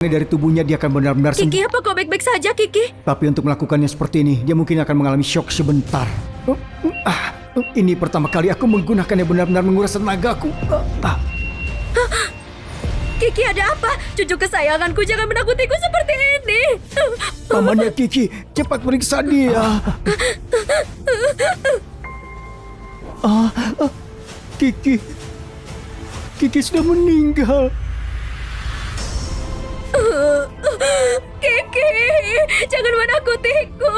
dari tubuhnya, dia akan benar-benar sembuh. Kiki, apa kau baik-baik saja, Kiki? Tapi untuk melakukannya seperti ini, dia mungkin akan mengalami syok sebentar. Ini pertama kali aku menggunakannya, benar-benar menguras tenagaku. Kiki, ada apa? Cucu kesayanganku, jangan menakutiku seperti ini. Pamannya Kiki, cepat periksa dia. Kiki sudah meninggal. Kiki, jangan menakutiku.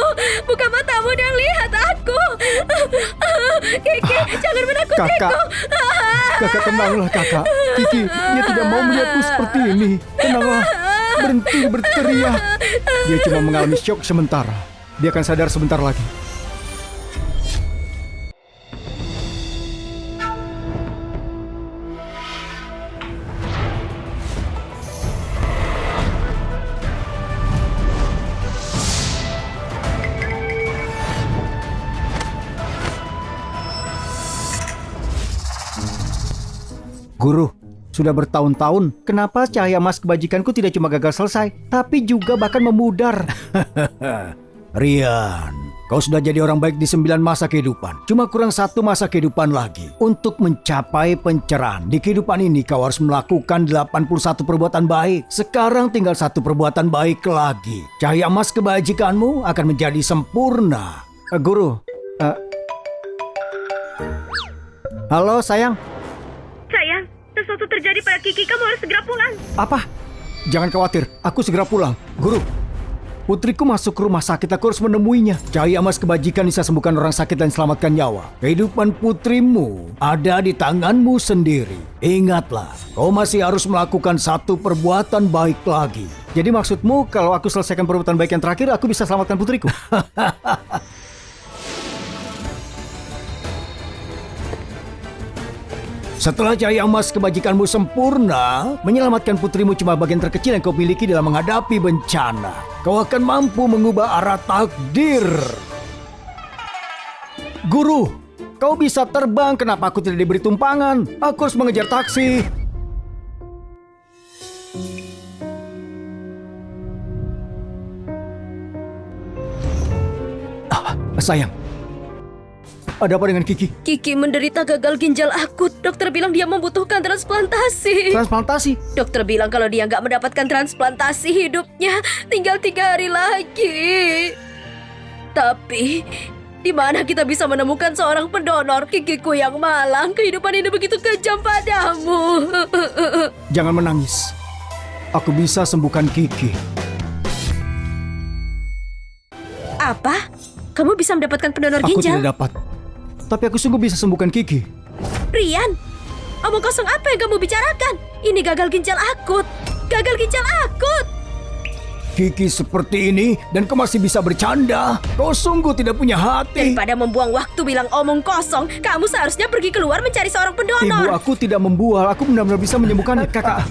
Buka matamu dan lihat aku. Kiki, jangan menakutiku. Kakak tenanglah kakak. Kiki, dia tidak mau melihatku seperti ini. Tenanglah, berhenti berteriak. Dia cuma mengalami syok sementara. Dia akan sadar sebentar lagi. Guru, sudah bertahun-tahun, kenapa cahaya emas kebajikanku tidak cuma gagal selesai, tapi juga bahkan memudar? Rian, kau sudah jadi orang baik di 9 masa kehidupan. Cuma kurang 1 masa kehidupan lagi. Untuk mencapai pencerahan di kehidupan ini, kau harus melakukan 81 perbuatan baik. Sekarang tinggal 1 perbuatan baik lagi. Cahaya emas kebajikanmu akan menjadi sempurna. Guru, halo sayang. Sayang, sesuatu terjadi pada Kiki. Kamu harus segera pulang. Apa? Jangan khawatir, aku segera pulang. Guru, putriku masuk ke rumah sakit, aku harus menemuinya. Cahaya emas kebajikan bisa sembuhkan orang sakit dan selamatkan nyawa. Kehidupan putrimu ada di tanganmu sendiri. Ingatlah, kau masih harus melakukan 1 perbuatan baik lagi. Jadi maksudmu kalau aku selesaikan perbuatan baik yang terakhir, aku bisa selamatkan putriku? Setelah cahaya emas kebajikanmu sempurna, menyelamatkan putrimu cuma bagian terkecil yang kau miliki dalam menghadapi bencana. Kau akan mampu mengubah arah takdir. Guru, kau bisa terbang, kenapa aku tidak diberi tumpangan? Aku harus mengejar taksi. Sayang. Ada apa dengan Kiki? Kiki menderita gagal ginjal akut. Dokter bilang dia membutuhkan transplantasi. Transplantasi? Dokter bilang kalau dia nggak mendapatkan transplantasi, hidupnya tinggal 3 hari lagi. Tapi, di mana kita bisa menemukan seorang pendonor? Kikiku yang malang, kehidupan ini begitu kejam padamu. Jangan menangis. Aku bisa sembuhkan Kiki. Apa? Kamu bisa mendapatkan pendonor Aku ginjal? tidak dapat. Tapi aku sungguh bisa sembuhkan Kiki. Rian, omong kosong apa yang kamu bicarakan? Ini gagal ginjal akut. Gagal ginjal akut. Kiki seperti ini dan kau masih bisa bercanda. Kau sungguh tidak punya hati. Daripada membuang waktu bilang omong kosong, kamu seharusnya pergi keluar mencari seorang pendonor. Ibu, aku tidak membual. Aku benar-benar bisa menyembuhkannya. Kakak,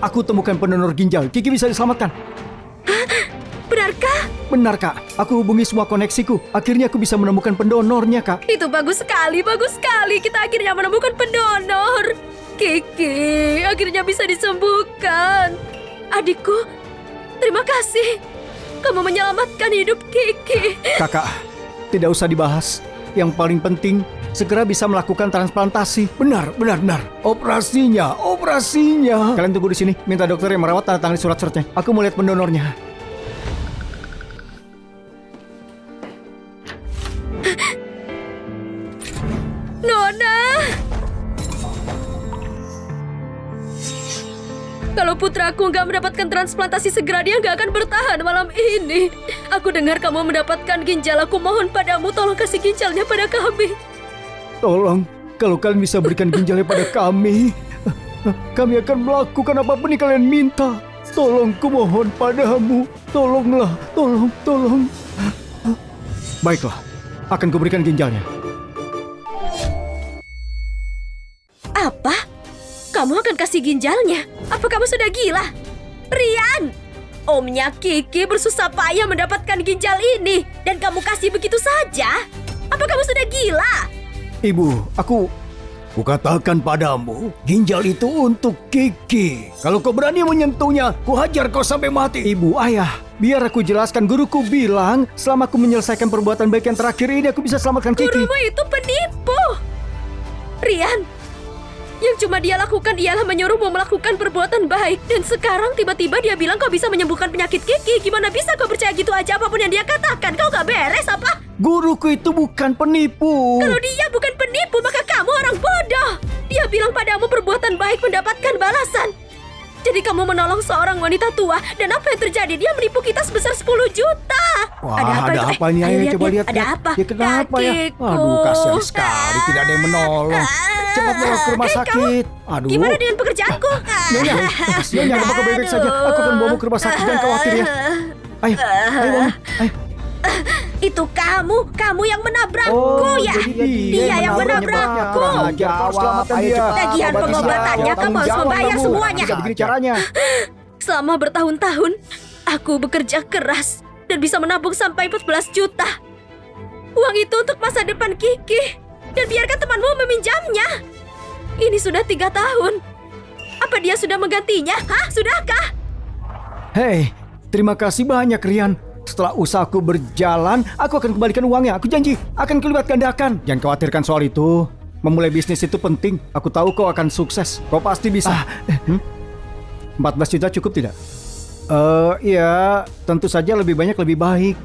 aku temukan pendonor ginjal. Kiki bisa diselamatkan. Benarkah? Benar, Kak. Aku hubungi semua koneksiku. Akhirnya aku bisa menemukan pendonornya, Kak. Itu bagus sekali, bagus sekali. Kita akhirnya menemukan pendonor. Kiki, akhirnya bisa disembuhkan. Adikku, terima kasih. Kamu menyelamatkan hidup Kiki. Kakak, tidak usah dibahas. Yang paling penting, segera bisa melakukan transplantasi. Benar. Operasinya. Kalian tunggu di sini. Minta dokter yang merawat, tanda tangan surat-suratnya. Aku mau lihat pendonornya. Nona! Kalau putraku nggak mendapatkan transplantasi segera, dia nggak akan bertahan malam ini. Aku dengar kamu mendapatkan ginjal. Aku mohon padamu, tolong kasih ginjalnya pada kami. Tolong, kalau kalian bisa berikan ginjalnya pada kami akan melakukan apapun yang kalian minta. Tolong, kumohon padamu. Tolonglah, tolong. Baiklah, akan kuberikan ginjalnya. Apa? Kamu akan kasih ginjalnya? Apa kamu sudah gila? Rian! Omnya Kiki bersusah payah mendapatkan ginjal ini. Dan kamu kasih begitu saja? Apa kamu sudah gila? Ibu, Kukatakan padamu, ginjal itu untuk Kiki. Kalau kau berani menyentuhnya, kuhajar kau sampai mati. Ibu, ayah, biar aku jelaskan. Guruku bilang, selama aku menyelesaikan perbuatan baik yang terakhir ini, aku bisa selamatkan Kiki. Gurumu itu penipu. Rian, yang cuma dia lakukan ialah menyuruhmu melakukan perbuatan baik. Dan sekarang tiba-tiba dia bilang kau bisa menyembuhkan penyakit Kiki. Gimana bisa kau percaya gitu aja apapun yang dia katakan? Kau gak beres apa? Guruku itu bukan penipu. Kalau dia bukan penipu, maka kamu orang bodoh. Dia bilang padamu perbuatan baik mendapatkan balasan. Jadi kamu menolong seorang wanita tua. Dan apa yang terjadi? Dia menipu kita sebesar 10 juta. Wah, ada apa nih? Ayo coba lihat. Ada apa? Ya kenapa ya? Kakiku. Aduh, kasihan sekali. Tidak ada yang menolong. Cepat bawa ke rumah sakit. Aduh. Gimana dengan pekerjaanku? Nyonya, apakah baik-baik saja? Aku akan bawamu ke rumah sakit, jangan khawatir ya. Ayo bangun. Ayo. Itu kamu yang menabrakku ya? Dia yang menabrakku. Tagihan pengobatannya kamu harus membayar semuanya. Begini caranya. Selama bertahun-tahun, aku bekerja keras dan bisa menabung sampai 14 juta. Uang itu untuk masa depan Kiki. Dan biarkan temanmu meminjamnya. Ini sudah 3 tahun. Apa dia sudah menggantinya? Hah? Sudahkah? Hei, terima kasih banyak Rian. Setelah usahaku berjalan, aku akan kembalikan uangnya. Aku janji, akan kulipat gandakan. Jangan khawatirkan soal itu. Memulai bisnis itu penting. Aku tahu kau akan sukses. Kau pasti bisa. 14 juta cukup tidak? Ya, tentu saja lebih banyak lebih baik.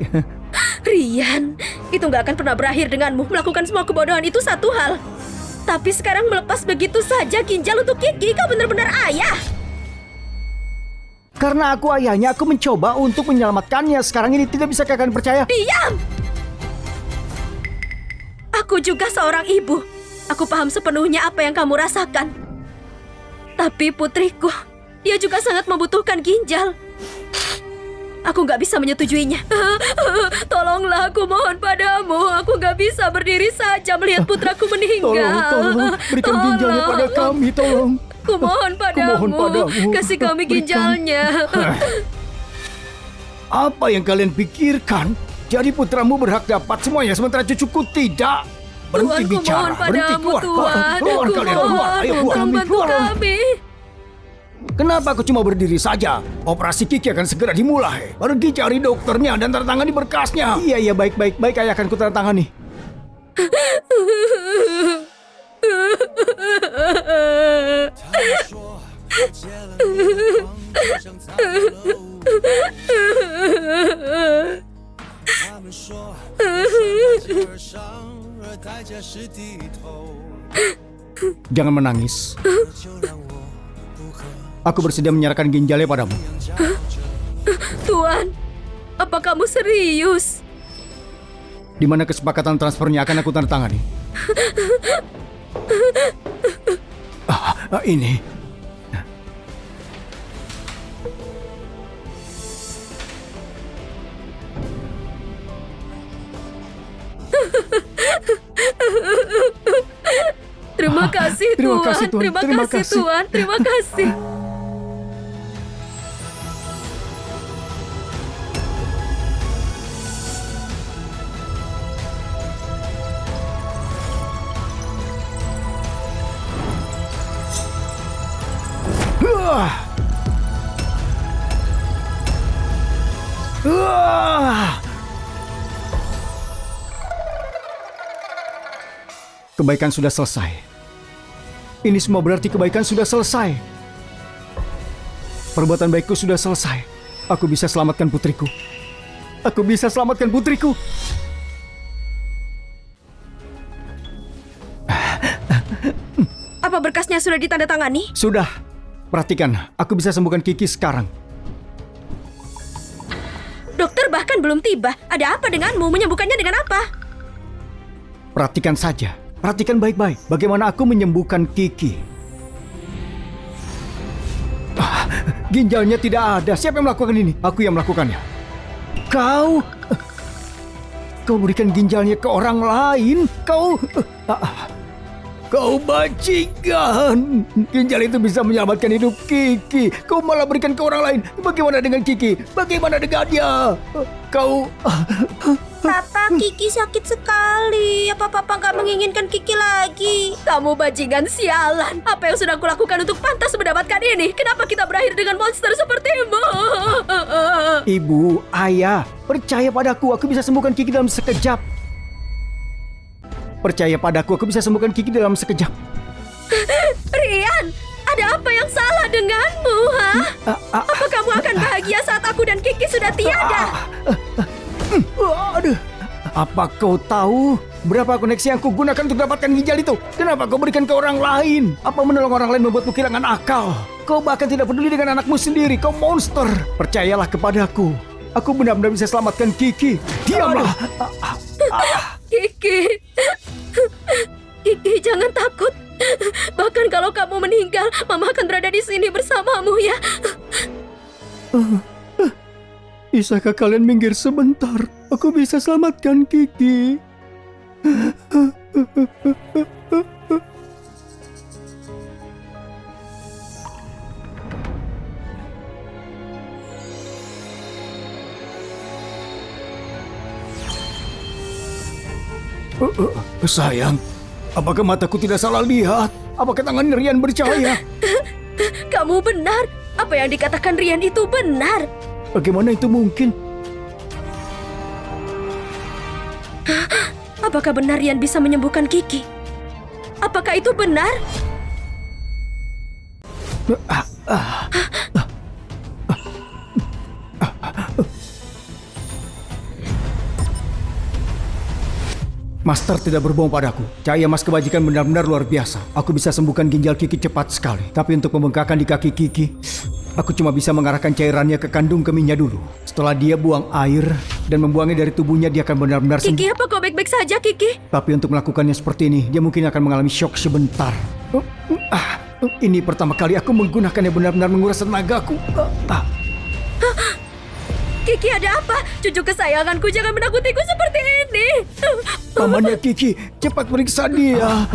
Rian, itu nggak akan pernah berakhir denganmu. Melakukan semua kebodohan itu satu hal. Tapi sekarang melepas begitu saja ginjal untuk Kiki, kau benar-benar ayah. Karena aku ayahnya, aku mencoba untuk menyelamatkannya. Sekarang ini tidak bisa kalian percaya. Diam! Aku juga seorang ibu. Aku paham sepenuhnya apa yang kamu rasakan. Tapi putriku, dia juga sangat membutuhkan ginjal. Aku nggak bisa menyetujuinya. Tolonglah, aku mohon padamu. Aku nggak bisa berdiri saja melihat putraku meninggal. Tolong, berikan ginjalnya pada kami, tolong. Aku mohon padamu, kasih kami ginjalnya. Apa yang kalian pikirkan? Jadi putramu berhak dapat semuanya, sementara cucuku tidak. Berhenti Tuhan, ku bicara, mohon berhenti padamu, keluar. Tuhan. Keluar Aku kalian, keluar. mohon, Ayo keluar. tolong bantu Keluar. kami. Kenapa aku cuma berdiri saja? Operasi Kiki akan segera dimulai. Pergi cari dokternya dan tanda tangani berkasnya. Iya, baik, ayah akan ku tanda tangani. Jangan menangis. Aku bersedia menyerahkan ginjalnya padamu. Tuan, apa kamu serius? Di mana kesepakatan transfernya akan aku tanda tangani. Ini. Terima kasih, terima Tuan. kasih, Tuan. Terima Terima kasih, kasih. Tuan. Terima kasih. Kebaikan sudah selesai. Ini semua berarti kebaikan sudah selesai. Perbuatan baikku sudah selesai. Aku bisa selamatkan putriku. Aku bisa selamatkan putriku. Apa berkasnya sudah ditandatangani? Sudah. Perhatikan, aku bisa sembuhkan Kiki sekarang. Dokter bahkan belum tiba. Ada apa denganmu? Menyembuhkannya dengan apa? Perhatikan saja. Perhatikan baik-baik bagaimana aku menyembuhkan Kiki. Ginjalnya tidak ada. Siapa yang melakukan ini? Aku yang melakukannya. Kau berikan ginjalnya ke orang lain. Kau bajingan. Ginjal itu bisa menyelamatkan hidup Kiki. Kau malah berikan ke orang lain. Bagaimana dengan Kiki? Bagaimana dengannya? Papa, Kiki sakit sekali. Apa Papa nggak menginginkan Kiki lagi? Kamu bajingan sialan. Apa yang sudah kulakukan untuk pantas mendapatkan ini? Kenapa kita berakhir dengan monster sepertimu? Ibu, ayah, percaya padaku, aku bisa sembuhkan Kiki dalam sekejap. Percaya padaku, aku bisa sembuhkan Kiki dalam sekejap. Rian, ada apa yang salah denganmu, ha? Apa kamu akan bahagia saat aku dan Kiki sudah tiada? Aduh, apa kau tahu berapa koneksi yang kugunakan untuk dapatkan ginjal itu? Kenapa kau berikan ke orang lain? Apa menolong orang lain membuatmu kehilangan akal? Kau bahkan tidak peduli dengan anakmu sendiri, kau monster. Percayalah kepadaku, aku benar-benar bisa selamatkan Kiki. Diamlah. Kiki, Kiki jangan takut. Bahkan kalau kamu meninggal, Mama akan berada di sini bersamamu ya. Bisakah kalian minggir sebentar? Aku bisa selamatkan Kiki. Sayang, apakah mataku tidak salah lihat? Apakah tangan Rian bercahaya? Kamu benar. Apa yang dikatakan Rian itu benar. Bagaimana itu mungkin? Apakah benar Rian bisa menyembuhkan Kiki? Apakah itu benar? Master tidak berbohong padaku. Cahaya emas kebajikan benar-benar luar biasa. Aku bisa sembuhkan ginjal Kiki cepat sekali. Tapi untuk pembengkakan di kaki Kiki, aku cuma bisa mengarahkan cairannya ke kandung kemihnya dulu. Setelah dia buang air dan membuangnya dari tubuhnya, dia akan benar-benar sembuh. Kiki, apa kau baik-baik saja, Kiki? Tapi untuk melakukannya seperti ini, dia mungkin akan mengalami shock sebentar. Ini pertama kali aku menggunakannya benar-benar menguras tenagaku. Kiki, ada apa? Cucu kesayanganku, jangan menakutiku seperti ini. Pamannya Kiki, cepat periksa dia.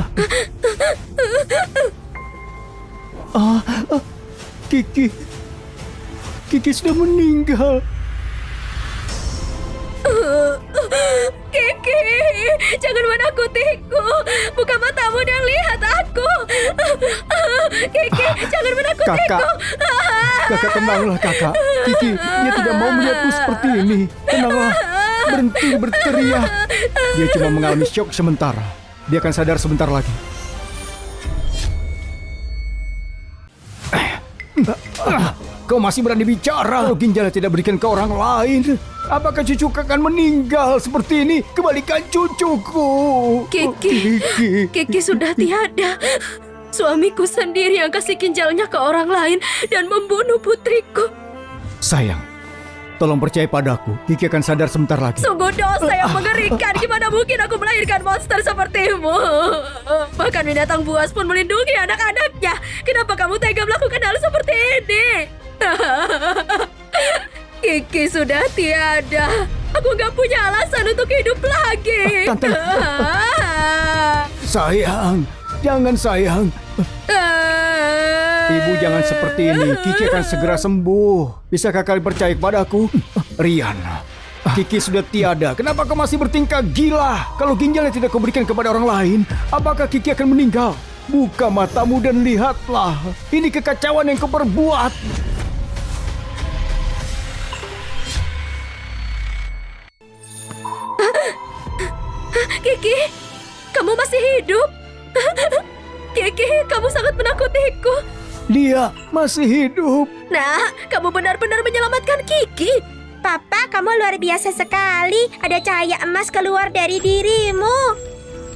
Kiki sudah meninggal. Kiki, jangan menakutiku. Buka matamu dan lihat aku. Kiki, jangan menakutiku. Kakak tenanglah kakak. Kiki, dia tidak mau melihatku seperti ini. Tenanglah, berhenti berteriak. Dia cuma mengalami shock sementara. Dia akan sadar sebentar lagi. Kau masih berani bicara? Kalau ginjalnya tidak berikan ke orang lain, apakah cucuku akan meninggal seperti ini? Kembalikan cucuku. Kiki sudah tiada. Suamiku sendiri yang kasih ginjalnya ke orang lain dan membunuh putriku. Sayang, tolong percaya padaku. Kiki akan sadar sebentar lagi. Sungguh dosa yang mengerikan. Gimana mungkin aku melahirkan monster sepertimu? Bahkan binatang buas pun melindungi anak-anaknya. Kenapa kamu tega melakukan hal seperti ini? Kiki sudah tiada. Aku gak punya alasan untuk hidup lagi. Tante. Sayang, jangan sayang. Ibu jangan seperti ini. Kiki akan segera sembuh. Bisakah kalian percaya kepadaku? Rian, Kiki sudah tiada. Kenapa kau masih bertingkah gila? Kalau ginjalnya tidak kau berikan kepada orang lain, apakah Kiki akan meninggal? Buka matamu dan lihatlah. Ini kekacauan yang kau perbuat. Kiki, kamu masih hidup? Kiki, kamu sangat menakutiku. Dia masih hidup. Nah, kamu benar-benar menyelamatkan Kiki. Papa, kamu luar biasa sekali. Ada cahaya emas keluar dari dirimu.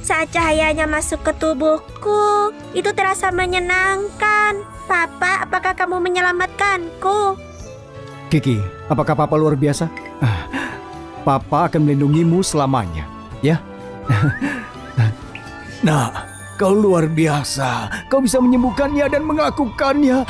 Saat cahayanya masuk ke tubuhku, itu terasa menyenangkan. Papa, apakah kamu menyelamatkanku? Kiki, apakah Papa luar biasa? Papa akan melindungimu selamanya, ya? Nah, kau luar biasa. Kau bisa menyembuhkannya dan melakukannya.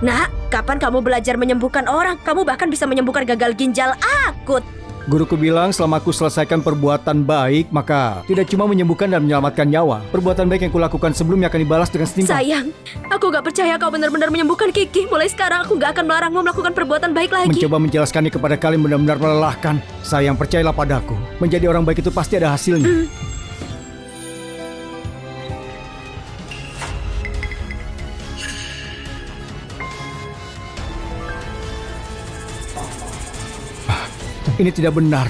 Nak, kapan kamu belajar menyembuhkan orang? Kamu bahkan bisa menyembuhkan gagal ginjal akut. Guruku bilang selama aku selesaikan perbuatan baik, maka tidak cuma menyembuhkan dan menyelamatkan nyawa. Perbuatan baik yang kulakukan sebelumnya akan dibalas dengan setimpal. Sayang, aku gak percaya kau benar-benar menyembuhkan Kiki. Mulai sekarang aku gak akan melarangmu melakukan perbuatan baik lagi. Mencoba menjelaskannya kepada kalian benar-benar melelahkan. Sayang, percayalah padaku. Menjadi orang baik itu pasti ada hasilnya. Ini tidak benar.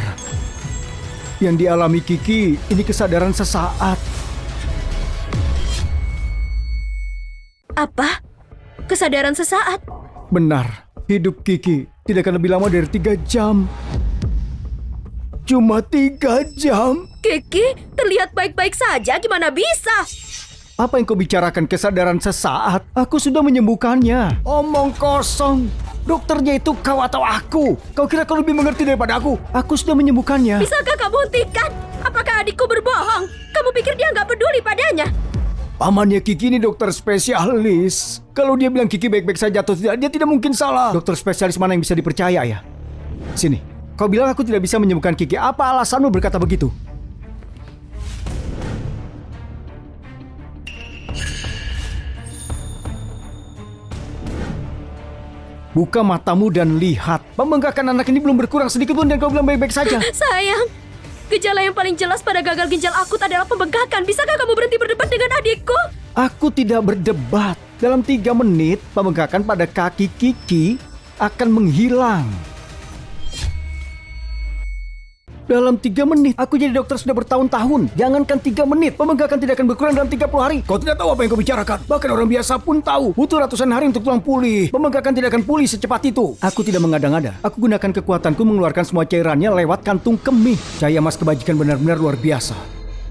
Yang dialami Kiki, ini kesadaran sesaat. Apa? Kesadaran sesaat? Benar, hidup Kiki tidak akan lebih lama dari 3 jam. Cuma 3 jam? Kiki terlihat baik-baik saja, gimana bisa? Apa yang kau bicarakan kesadaran sesaat? Aku sudah menyembuhkannya. Omong kosong. Dokternya itu kau atau aku? Kau kira kau lebih mengerti daripada aku? Aku sudah menyembuhkannya. Bisakah kamu hentikan? Apakah adikku berbohong? Kamu pikir dia nggak peduli padanya? Pamannya Kiki ini dokter spesialis. Kalau dia bilang Kiki baik-baik saja atau tidak, dia tidak mungkin salah. Dokter spesialis mana yang bisa dipercaya ya? Sini, kau bilang aku tidak bisa menyembuhkan Kiki. Apa alasanmu berkata begitu? Buka matamu dan lihat. Pembengkakan anak ini belum berkurang sedikit pun dan kau bilang baik-baik saja. Sayang, gejala yang paling jelas pada gagal ginjal akut adalah pembengkakan. Bisakah kamu berhenti berdebat dengan adikku? Aku tidak berdebat. Dalam 3 menit, pembengkakan pada kaki Kiki akan menghilang. Dalam 3 menit, aku jadi dokter sudah bertahun-tahun. Jangankan 3 menit, pembengkakan tidak akan berkurang dalam 30 hari. Kau tidak tahu apa yang kau bicarakan. Bahkan orang biasa pun tahu. Butuh ratusan hari untuk tulang pulih. Pembengkakan tidak akan pulih secepat itu. Aku tidak mengada-ngada. Aku gunakan kekuatanku mengeluarkan semua cairannya lewat kantung kemih. Cahaya emas kebajikan benar-benar luar biasa.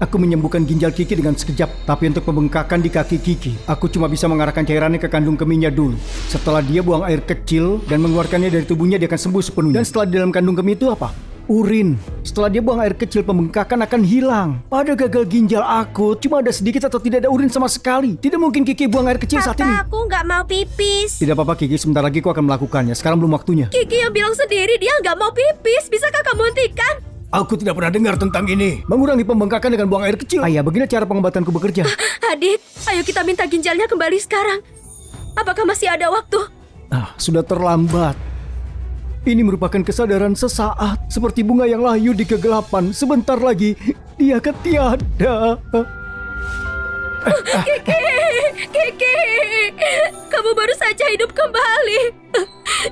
Aku menyembuhkan ginjal Kiki dengan sekejap. Tapi untuk pembengkakan di kaki Kiki, aku cuma bisa mengarahkan cairannya ke kandung kemihnya dulu. Setelah dia buang air kecil dan mengeluarkannya dari tubuhnya, dia akan sembuh sepenuhnya. Dan setelah di dalam kandung kemih itu apa? Urin. Setelah dia buang air kecil, pembengkakan akan hilang. Pada gagal ginjal akut, cuma ada sedikit atau tidak ada urin sama sekali. Tidak mungkin Kiki buang air kecil saat ini. Papa, aku nggak mau pipis. Tidak apa-apa Kiki, sebentar lagi aku akan melakukannya. Sekarang belum waktunya. Kiki yang bilang sendiri dia nggak mau pipis. Bisakah kamu hentikan? Aku tidak pernah dengar tentang ini. Mengurangi pembengkakan dengan buang air kecil. Ayah, begini cara pengobatanku bekerja. Adik, ayo kita minta ginjalnya kembali sekarang. Apakah masih ada waktu? Sudah terlambat. Ini merupakan kesadaran sesaat. Seperti bunga yang layu di kegelapan. Sebentar lagi, dia akan tiada. Kiki, kamu baru saja hidup kembali.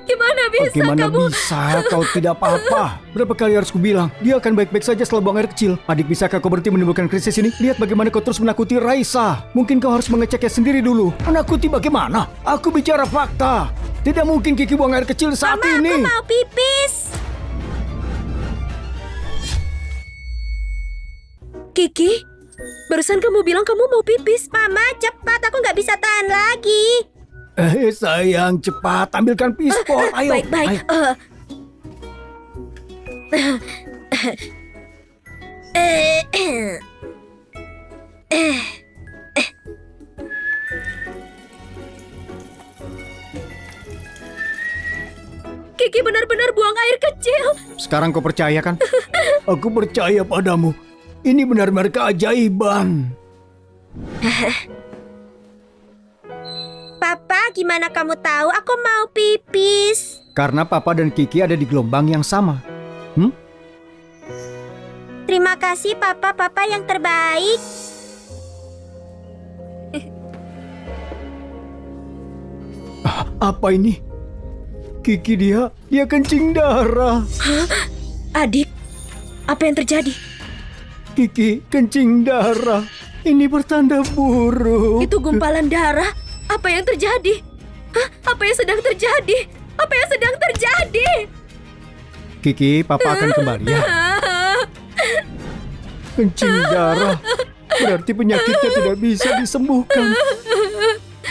Gimana bisa Bagaimana kamu? bisa kau tidak apa-apa? Berapa kali harus kubilang, dia akan baik-baik saja setelah buang air kecil. Adik, bisakah kau berhenti menimbulkan krisis ini? Lihat bagaimana kau terus menakuti Raisa. Mungkin kau harus mengeceknya sendiri dulu. Menakuti bagaimana? Aku bicara fakta. Tidak mungkin Kiki buang air kecil saat Mama, ini. aku mau pipis. Kiki, barusan kamu bilang kamu mau pipis. Mama, cepat. Aku nggak bisa tahan lagi. Sayang, cepat ambilkan pispol. Ayo. Baik-baik. Ayo. Kiki benar-benar buang air kecil. Sekarang kau percaya kan? Aku percaya padamu. Ini benar-benar keajaiban. Papa, gimana kamu tahu aku mau pipis? Karena Papa dan Kiki ada di gelombang yang sama. Terima kasih Papa, Papa yang terbaik. Apa ini? Kiki dia kencing darah. Adik, apa yang terjadi? Kiki kencing darah. Ini bertanda buruk. Itu gumpalan darah. Apa yang terjadi? Hah? Apa yang sedang terjadi? Apa yang sedang terjadi? Kiki, Papa akan kembali ya. Kencing darah. Berarti penyakitnya tidak bisa disembuhkan.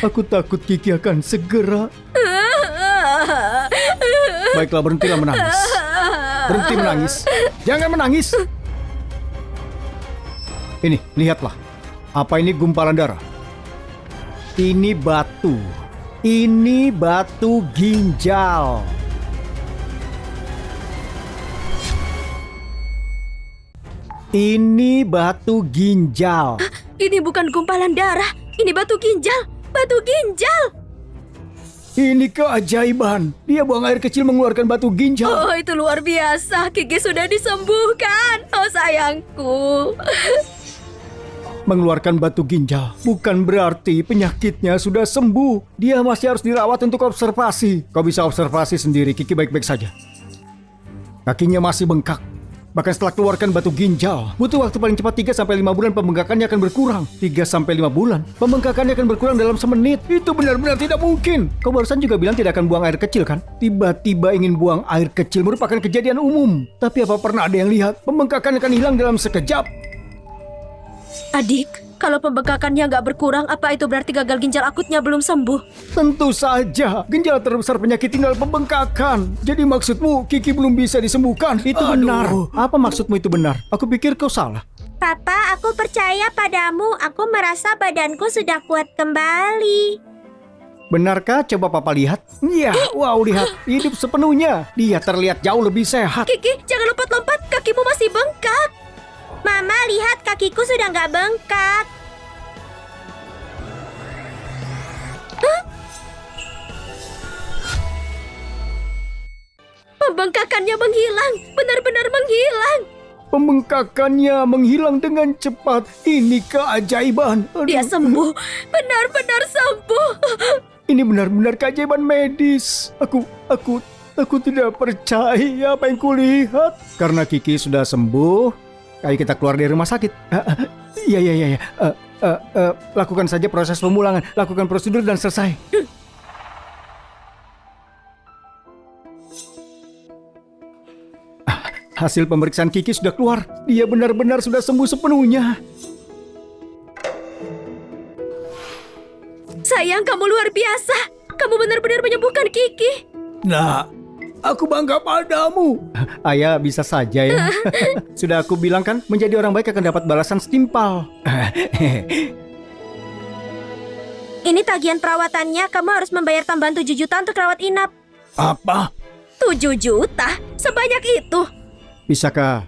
Aku takut Kiki akan segera. Baiklah, berhentilah menangis. Berhenti menangis. Jangan menangis. Ini, lihatlah. Apa ini gumpalan darah? Ini batu. Ini batu ginjal. Ini batu ginjal. Ini bukan gumpalan darah, ini batu ginjal. Batu ginjal. Ini keajaiban. Dia buang air kecil mengeluarkan batu ginjal. Oh, itu luar biasa. Kiki sudah disembuhkan. Oh, sayangku. Mengeluarkan batu ginjal bukan berarti penyakitnya sudah sembuh. Dia masih harus dirawat untuk observasi. Kau bisa observasi sendiri, Kiki baik-baik saja. Kakinya masih bengkak. Bahkan setelah keluarkan batu ginjal, butuh waktu paling cepat 3-5 bulan pembengkakannya akan berkurang. 3-5 bulan, pembengkakannya akan berkurang dalam semenit. Itu benar-benar tidak mungkin. Kau barusan juga bilang tidak akan buang air kecil kan? Tiba-tiba ingin buang air kecil merupakan kejadian umum. Tapi apa pernah ada yang lihat pembengkakan akan hilang dalam sekejap? Adik, kalau pembengkakannya nggak berkurang, apa itu berarti gagal ginjal akutnya belum sembuh? Tentu saja, gejala terbesar penyakit tinggal pembengkakan. Jadi maksudmu Kiki belum bisa disembuhkan? Itu benar. Apa maksudmu itu benar? Aku pikir kau salah. Papa, aku percaya padamu. Aku merasa badanku sudah kuat kembali. Benarkah? Coba Papa lihat. Iya, wow, lihat. Hidup sepenuhnya. Dia terlihat jauh lebih sehat. Kiki, jangan lompat-lompat. Kakimu masih bengkak. Mama, lihat kakiku sudah nggak bengkak. Pembengkakannya menghilang. Benar-benar menghilang. Pembengkakannya menghilang dengan cepat. Ini keajaiban. Aduh. Dia sembuh. Benar-benar sembuh. Ini benar-benar keajaiban medis. Aku tidak percaya apa yang kulihat. Karena Kiki sudah sembuh, ayo kita keluar dari rumah sakit. Iya. Lakukan saja proses pemulangan. Lakukan prosedur dan selesai. Hasil pemeriksaan Kiki sudah keluar. Dia benar-benar sudah sembuh sepenuhnya. Sayang, kamu luar biasa. Kamu benar-benar menyembuhkan Kiki. Nah, aku bangga padamu. Ayah bisa saja ya. Sudah aku bilang kan, menjadi orang baik akan dapat balasan setimpal. Ini tagihan perawatannya. Kamu harus membayar tambahan 7 juta untuk rawat inap. Apa? 7 juta? Sebanyak itu? Bisakah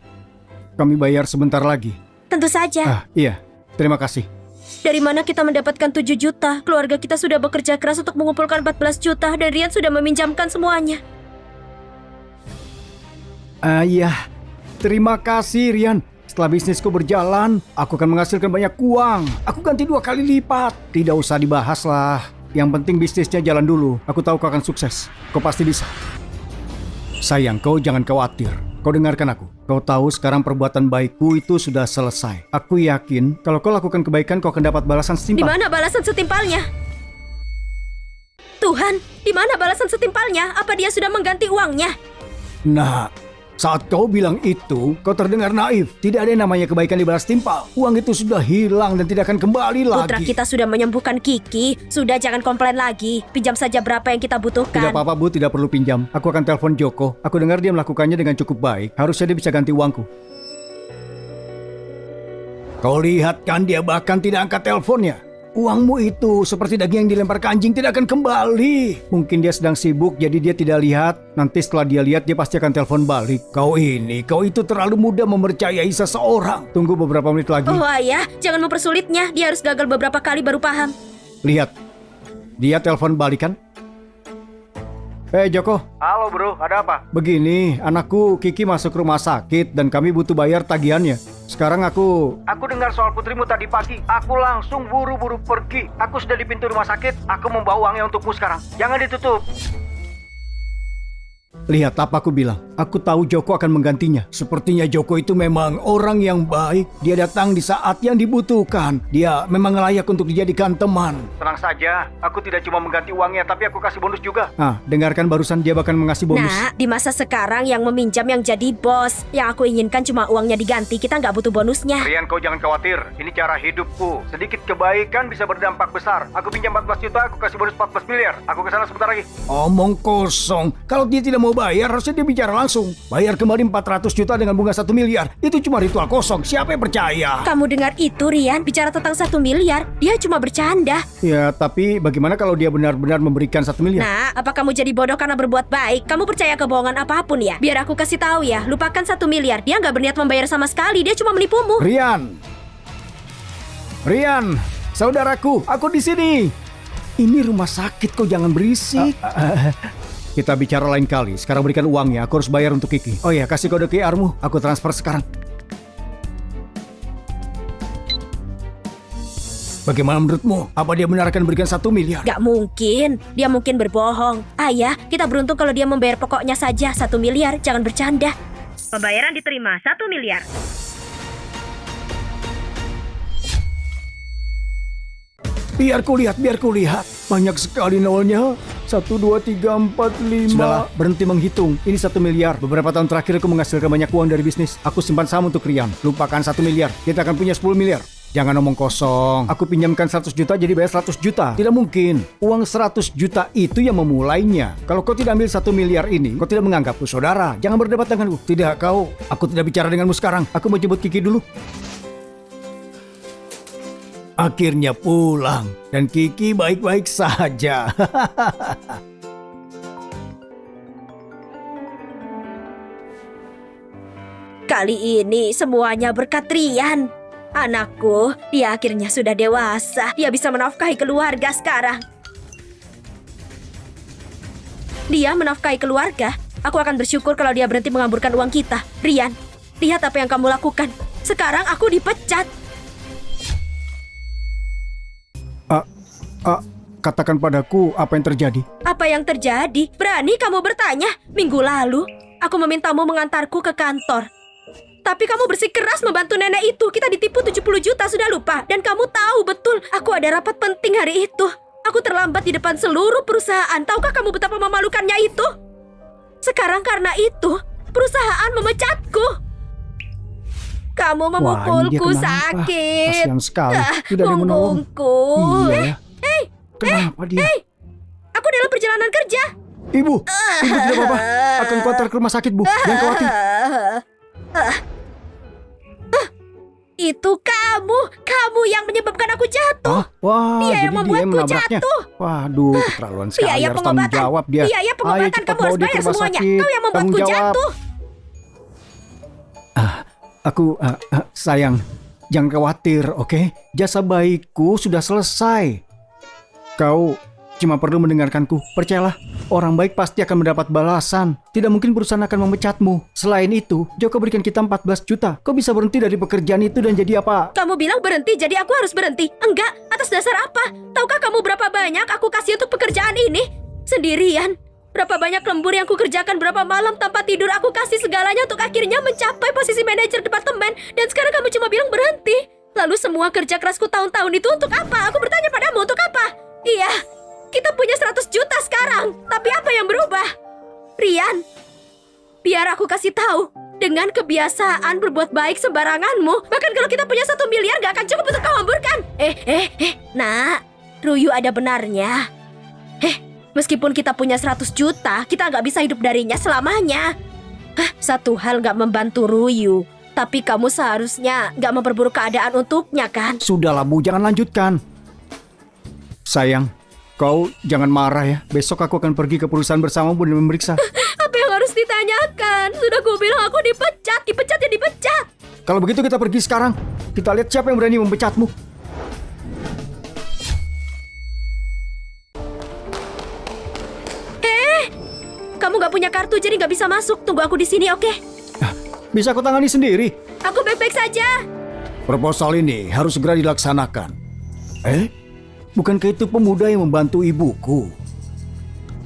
kami bayar sebentar lagi? Tentu saja. Iya. Terima kasih. Dari mana kita mendapatkan 7 juta? Keluarga kita sudah bekerja keras untuk mengumpulkan 14 juta dan Rian sudah meminjamkan semuanya. Iya. Terima kasih, Rian. Setelah bisnisku berjalan, aku akan menghasilkan banyak uang. Aku ganti 2 kali lipat. Tidak usah dibahas lah. Yang penting bisnisnya jalan dulu. Aku tahu kau akan sukses. Kau pasti bisa. Sayang, kau jangan khawatir. Kau dengarkan aku. Kau tahu sekarang perbuatan baikku itu sudah selesai. Aku yakin kalau kau lakukan kebaikan, kau akan dapat balasan Di setimpal. mana balasan setimpalnya? Tuhan, di mana balasan setimpalnya? Apa dia sudah mengganti uangnya? Nah, saat kau bilang itu, kau terdengar naif. Tidak ada yang namanya kebaikan dibalas timpal. Uang itu sudah hilang dan tidak akan kembali lagi. Putra kita sudah menyembuhkan Kiki. Sudah, jangan komplain lagi. Pinjam saja berapa yang kita butuhkan. Tidak apa-apa, Bu, tidak perlu pinjam. Aku akan telepon Joko. Aku dengar dia melakukannya dengan cukup baik. Harusnya dia bisa ganti uangku. Kau lihat kan, dia bahkan tidak angkat teleponnya. Uangmu itu seperti daging yang dilempar ke anjing, tidak akan kembali. Mungkin dia sedang sibuk, jadi dia tidak lihat. Nanti setelah dia lihat, dia pasti akan telepon balik. Kau itu terlalu mudah mempercayai seseorang. Tunggu beberapa menit lagi. Oh ayah, jangan mempersulitnya. Dia harus gagal beberapa kali baru paham. Lihat, dia telepon balik kan? Joko. Halo bro, ada apa? Begini, anakku Kiki masuk rumah sakit dan kami butuh bayar tagihannya. Sekarang aku dengar soal putrimu tadi pagi. Aku langsung buru-buru pergi. Aku sudah di pintu rumah sakit. Aku membawa uangnya untukmu sekarang. Jangan ditutup. Lihat apa aku bilang. Aku tahu Joko akan menggantinya. Sepertinya Joko itu memang orang yang baik. Dia datang di saat yang dibutuhkan. Dia memang layak untuk dijadikan teman. Tenang saja, aku tidak cuma mengganti uangnya, tapi aku kasih bonus juga. Dengarkan barusan dia bahkan mengasih bonus. Nah, di masa sekarang yang meminjam yang jadi bos. Yang aku inginkan cuma uangnya diganti. Kita nggak butuh bonusnya. Rian, kau jangan khawatir. Ini cara hidupku. Sedikit kebaikan bisa berdampak besar. Aku pinjam 14 juta, aku kasih bonus 14 miliar. Aku kesana sebentar lagi. Omong kosong. Kalau dia tidak mau bayar, harusnya dia bicara langsung. Bayar kembali 400 juta dengan bunga 1 miliar. Itu cuma ritual kosong. Siapa yang percaya? Kamu dengar itu, Rian? Bicara tentang 1 miliar, dia cuma bercanda. Ya, tapi bagaimana kalau dia benar-benar memberikan 1 miliar? Nah, apa kamu jadi bodoh karena berbuat baik? Kamu percaya kebohongan apapun ya? Biar aku kasih tahu ya, lupakan 1 miliar. Dia nggak berniat membayar sama sekali, dia cuma menipumu. Rian, saudaraku, aku di sini. Ini rumah sakit, kau jangan berisik. Kita bicara lain kali. Sekarang berikan uangnya. Aku harus bayar untuk Kiki. Oh ya, kasih kode QR-mu. Aku transfer sekarang. Bagaimana menurutmu? Apa dia benar akan berikan 1 miliar? Gak mungkin, dia mungkin berbohong. Ayah, kita beruntung kalau dia membayar pokoknya saja 1 miliar. Jangan bercanda. Pembayaran diterima 1 miliar. Biar ku lihat. Banyak sekali nolnya. 1, 2, 3, 4, 5. Sudahlah, berhenti menghitung. Ini 1 miliar. Beberapa tahun terakhir aku menghasilkan banyak uang dari bisnis. Aku simpan saham untuk Rian. Lupakan 1 miliar. Kita akan punya 10 miliar. Jangan omong kosong. Aku pinjamkan 100 juta jadi bayar 100 juta. Tidak mungkin. Uang 100 juta itu yang memulainya. Kalau kau tidak ambil 1 miliar ini, kau tidak menganggapku saudara. Jangan berdebat denganku. Tidak, kau. Aku tidak bicara denganmu sekarang. Aku mau jemput Kiki dulu. Akhirnya pulang. Dan Kiki baik-baik saja. Kali ini semuanya berkat Rian. Anakku, dia akhirnya sudah dewasa. Dia bisa menafkahi keluarga sekarang. Dia menafkahi keluarga. Aku akan bersyukur kalau dia berhenti mengamburkan uang kita. Rian, lihat apa yang kamu lakukan. Sekarang aku dipecat. Katakan padaku apa yang terjadi. Apa yang terjadi? Berani kamu bertanya? Minggu lalu, aku memintamu mengantarku ke kantor. Tapi kamu bersikeras membantu nenek itu. Kita ditipu 70 juta, sudah lupa. Dan kamu tahu betul, aku ada rapat penting hari itu. Aku terlambat di depan seluruh perusahaan. Tahukah kamu betapa memalukannya itu? Sekarang karena itu, perusahaan memecatku. Kamu memukulku sakit. Kasihan sekali. Tidak ada yang menolong. Punggungku. Iya. Kenapa dia? Aku dalam perjalanan kerja. Ibu tidak apa-apa. Akan kuantar ke rumah sakit, Bu. Jangan khawatir. Itu kamu yang menyebabkan aku jatuh. Wah, Dia yang jadi membuatku menabraknya. Waduh, Waduh, keterlaluan sekali. biaya Harus tanggung pengobatan. jawab dia. Biaya pengobatan Ayo, cepat kamu harus bawa dia ke bayar rumah semuanya. sakit. Kau yang membuatku Tanggung jawab. jatuh. Aku sayang, jangan khawatir, oke? Jasa baikku sudah selesai. Kau cuma perlu mendengarkanku. Percayalah, orang baik pasti akan mendapat balasan. Tidak mungkin perusahaan akan memecatmu. Selain itu, Joko berikan kita 14 juta. Kau bisa berhenti dari pekerjaan itu dan jadi apa? Kamu bilang berhenti, jadi aku harus berhenti. Enggak, atas dasar apa? Tahukah kamu berapa banyak aku kasih untuk pekerjaan ini? Sendirian. Berapa banyak lembur yang aku kerjakan, berapa malam tanpa tidur aku kasih segalanya untuk akhirnya mencapai posisi manajer departemen. Dan sekarang kamu cuma bilang berhenti. Lalu semua kerja kerasku tahun-tahun itu untuk apa? Aku bertanya padamu, untuk apa? Iya, kita punya 100 juta sekarang. Tapi apa yang berubah? Rian, biar aku kasih tahu. Dengan kebiasaan berbuat baik sembaranganmu, bahkan kalau kita punya 1 miliar gak akan cukup untuk kau hamburkan. Nak, Ruyu ada benarnya. Meskipun kita punya 100 juta, kita gak bisa hidup darinya selamanya. Satu hal gak membantu Ruyu, tapi kamu seharusnya gak memperburuk keadaan untuknya, kan? Sudahlah, Bu, jangan lanjutkan. Sayang, kau jangan marah ya. Besok aku akan pergi ke perusahaan bersamamu dan memeriksa. Apa yang harus ditanyakan? Sudah gue bilang aku dipecat ya dipecat. Kalau begitu kita pergi sekarang. Kita lihat siapa yang berani memecatmu. Kamu gak punya kartu jadi gak bisa masuk. Tunggu aku di sini, oke? Bisa aku tangani sendiri. Aku baik-baik saja. Proposal ini harus segera dilaksanakan. Bukankah itu pemuda yang membantu ibuku?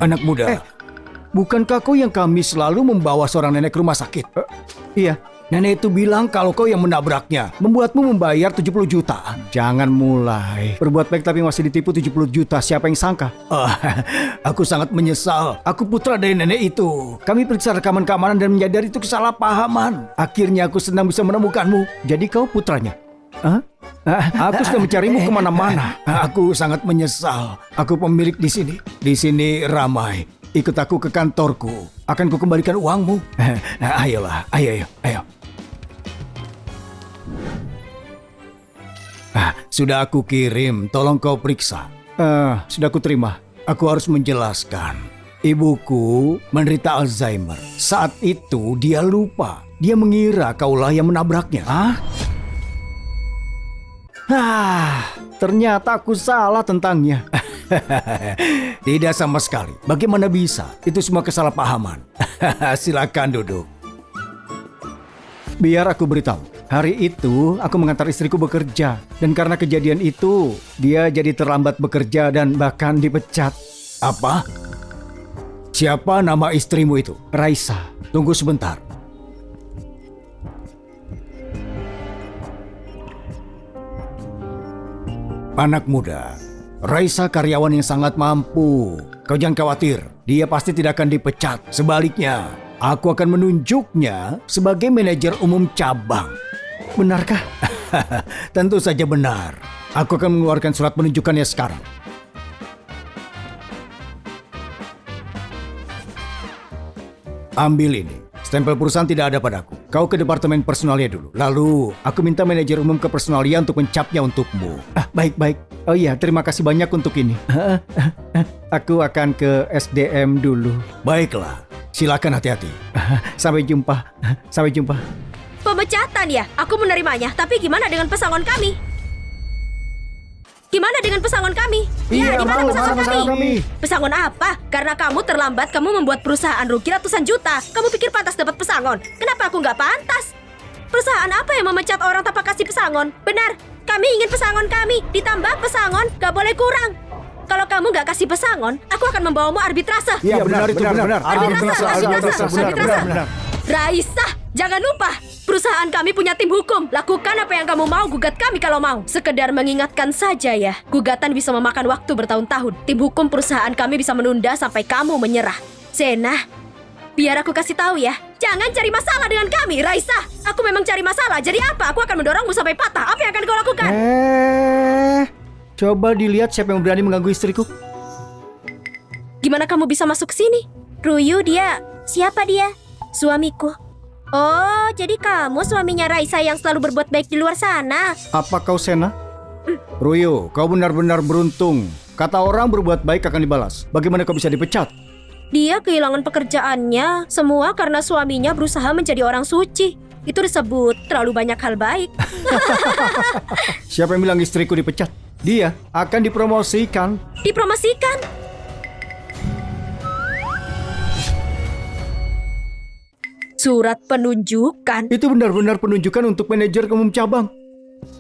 Anak muda, bukankah kau yang kami selalu membawa seorang nenek ke rumah sakit? Iya, nenek itu bilang kalau kau yang menabraknya, membuatmu membayar 70 juta. Jangan mulai. Berbuat baik tapi masih ditipu 70 juta, siapa yang sangka? Aku sangat menyesal. Aku putra dari nenek itu. Kami periksa rekaman keamanan dan menyadari itu kesalahpahaman. Akhirnya aku senang bisa menemukanmu. Jadi kau putranya? Aku sudah mencarimu kemana-mana. Aku sangat menyesal. Aku pemilik di sini. Di sini ramai. ikut aku ke kantorku. Akan kukembalikan uangmu. Ayolah, ayo. Sudah aku kirim, tolong kau periksa. Sudah aku terima. Aku harus menjelaskan. Ibuku menderita Alzheimer. Saat itu dia lupa. Dia mengira kaulah yang menabraknya. Ternyata aku salah tentangnya. Tidak sama sekali. Bagaimana bisa? Itu semua kesalahpahaman. Silakan duduk. Biar aku beritahu. Hari itu aku mengantar istriku bekerja. Dan karena kejadian itu, dia jadi terlambat bekerja dan bahkan dipecat. Apa? Siapa nama istrimu itu? Raisa. Tunggu sebentar. Anak muda, Raisa karyawan yang sangat mampu. Kau jangan khawatir, dia pasti tidak akan dipecat. Sebaliknya, aku akan menunjuknya sebagai manajer umum cabang. Benarkah? Tentu saja benar. Aku akan mengeluarkan surat penunjukannya sekarang. Ambil ini. Stempel perusahaan tidak ada padaku. Kau ke departemen personalia dulu. Lalu, aku minta manajer umum ke personalia untuk mencapnya untukmu. Baik. Oh iya, terima kasih banyak untuk ini. Aku akan ke SDM dulu. Baiklah, silakan hati-hati. Sampai jumpa. Pemecatan ya? Aku menerimanya. Tapi gimana dengan pesangon kami? Gimana dengan pesangon kami? Iya, di mana betul, pesangon mana pesangon kami? Pesangon apa? Karena kamu terlambat, kamu membuat perusahaan rugi ratusan juta. Kamu pikir pantas dapat pesangon? Kenapa aku nggak pantas? Perusahaan apa yang memecat orang tanpa kasih pesangon? Benar, kami ingin pesangon kami. Ditambah pesangon, nggak boleh kurang. Kalau kamu nggak kasih pesangon, aku akan membawamu arbitrase. Iya, benar. Arbitrase. Raisa, jangan lupa, perusahaan kami punya tim hukum. Lakukan apa yang kamu mau, gugat kami kalau mau. Sekedar mengingatkan saja ya, gugatan bisa memakan waktu bertahun-tahun. Tim hukum perusahaan kami bisa menunda sampai kamu menyerah. Sena, biar aku kasih tahu ya, jangan cari masalah dengan kami, Raisa. Aku memang cari masalah, jadi apa? Aku akan mendorongmu sampai patah. Apa yang akan kau lakukan? Coba dilihat siapa yang berani mengganggu istriku. Gimana kamu bisa masuk ke sini? Ruyu dia. Siapa dia? Suamiku. Oh, jadi kamu suaminya Raisa yang selalu berbuat baik di luar sana. Apa kau Sena? Ruyo, kau benar-benar beruntung. Kata orang berbuat baik akan dibalas. Bagaimana kau bisa dipecat? Dia kehilangan pekerjaannya, semua karena suaminya berusaha menjadi orang suci. Itu disebut terlalu banyak hal baik. Siapa yang bilang istriku dipecat? Dia akan dipromosikan. Dipromosikan? Surat penunjukan. Itu benar-benar penunjukan untuk manajer umum cabang.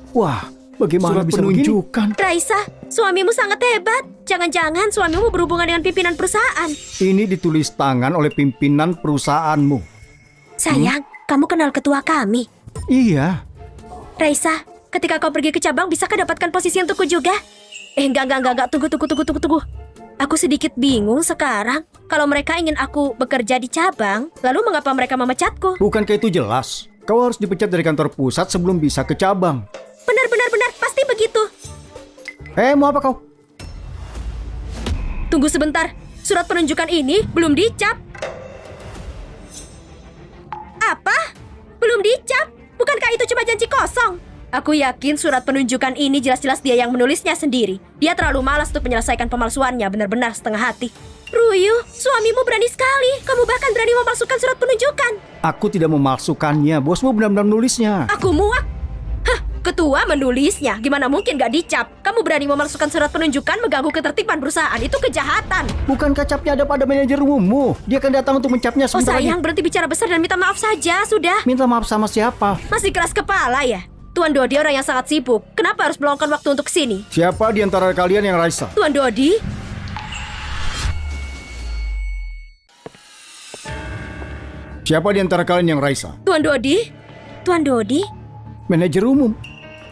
Wah, bagaimana Surat bisa penunjukan? Raisa, suamimu sangat hebat. Jangan-jangan suamimu berhubungan dengan pimpinan perusahaan. Ini ditulis tangan oleh pimpinan perusahaanmu. Sayang, kamu kenal ketua kami. Iya. Raisa, ketika kau pergi ke cabang, bisakah dapatkan posisi untukku juga? Enggak. Tunggu. Aku sedikit bingung sekarang. Kalau mereka ingin aku bekerja di cabang, lalu mengapa mereka memecatku? Bukankah itu jelas? Kau harus dipecat dari kantor pusat sebelum bisa ke cabang. Benar, pasti begitu. Mau apa kau? Tunggu sebentar, surat penunjukan ini belum dicap. Apa? Belum dicap? Bukankah itu cuma janji kosong? Aku yakin surat penunjukan ini jelas-jelas dia yang menulisnya sendiri. Dia terlalu malas untuk menyelesaikan pemalsuannya, benar-benar setengah hati. Ruyu, suamimu berani sekali. Kamu bahkan berani memalsukan surat penunjukan. Aku tidak memalsukannya, bosmu benar-benar menulisnya. Aku muak. Ketua menulisnya, gimana mungkin gak dicap? Kamu berani memalsukan surat penunjukan, mengganggu ketertiban perusahaan, itu kejahatan. Bukan capnya ada pada manajer umummu. Dia akan datang untuk mencapnya Oh sebentar lagi. sayang, berhenti bicara besar dan minta maaf saja, sudah. Minta maaf sama siapa? Masih keras kepala ya? Tuan Dodi orang yang sangat sibuk. Kenapa harus meluangkan waktu untuk kesini? Siapa di antara kalian yang Raisa? Tuan Dodi? Siapa di antara kalian yang Raisa? Tuan Dodi? Tuan Dodi? Manajer umum.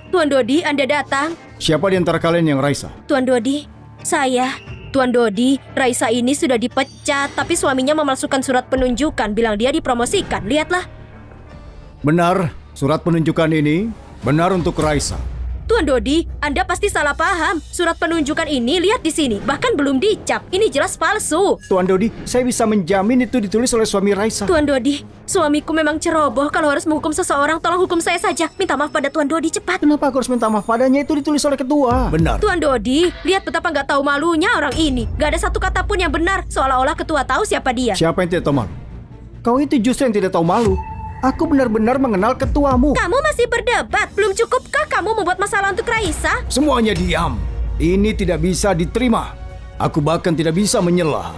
Tuan Dodi, Anda datang. Siapa di antara kalian yang Raisa? Tuan Dodi? Saya. Tuan Dodi, Raisa ini sudah dipecat, tapi suaminya memalsukan surat penunjukan, bilang dia dipromosikan. Lihatlah. Benar, surat penunjukan ini benar untuk Raisa. Tuan Dodi, Anda pasti salah paham. Surat penunjukan ini lihat di sini, bahkan belum dicap. Ini jelas palsu. Tuan Dodi, saya bisa menjamin itu ditulis oleh suami Raisa. Tuan Dodi, suamiku memang ceroboh. Kalau harus menghukum seseorang, tolong hukum saya saja. Minta maaf pada Tuan Dodi cepat. Kenapa aku harus minta maaf padanya? Itu ditulis oleh ketua. Benar. Tuan Dodi, lihat betapa nggak tahu malunya orang ini. Nggak ada satu kata pun yang benar, seolah-olah ketua tahu siapa dia. Siapa yang tidak tahu malu? Kau itu justru yang tidak tahu malu. Aku benar-benar mengenal ketuamu. Kamu masih berdebat? Belum cukupkah kamu membuat masalah untuk Raisa? Semuanya diam. Ini tidak bisa diterima. Aku bahkan tidak bisa menyela.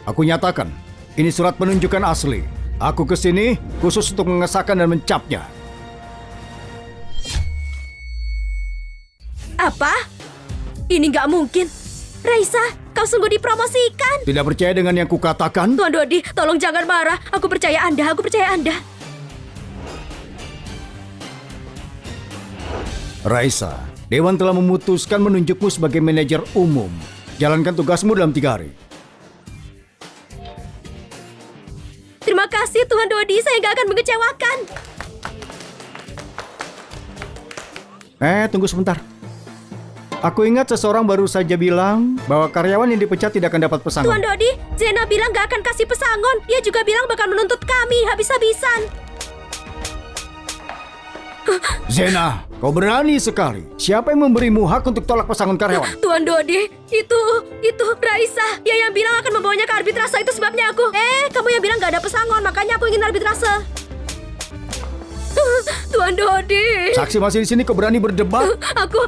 Aku nyatakan, ini surat penunjukan asli. Aku kesini khusus untuk mengesahkan dan mencapnya. Apa? Ini nggak mungkin. Raisa, kau sungguh dipromosikan. Tidak percaya dengan yang kukatakan? Tuan Dodi, tolong jangan marah. Aku percaya Anda, aku percaya Anda. Raisa, Dewan telah memutuskan menunjukmu sebagai manajer umum. Jalankan tugasmu dalam 3 hari. Terima kasih Tuan Dodi, saya nggak akan mengecewakan. Tunggu sebentar. Aku ingat seseorang baru saja bilang bahwa karyawan yang dipecat tidak akan dapat pesangon. Tuan Dodi, Zena bilang nggak akan kasih pesangon. Dia juga bilang bakal menuntut kami habis-habisan. Zena, kau berani sekali. Siapa yang memberimu hak untuk tolak pesangon karyawan? Tuan Dodi, itu Raisa. Dia yang bilang akan membawanya ke arbitrase, itu sebabnya aku. Kamu yang bilang nggak ada pesangon, makanya aku ingin arbitrase. Tuan Dodi. Saksi masih di sini, kau berani berdebat? Aku.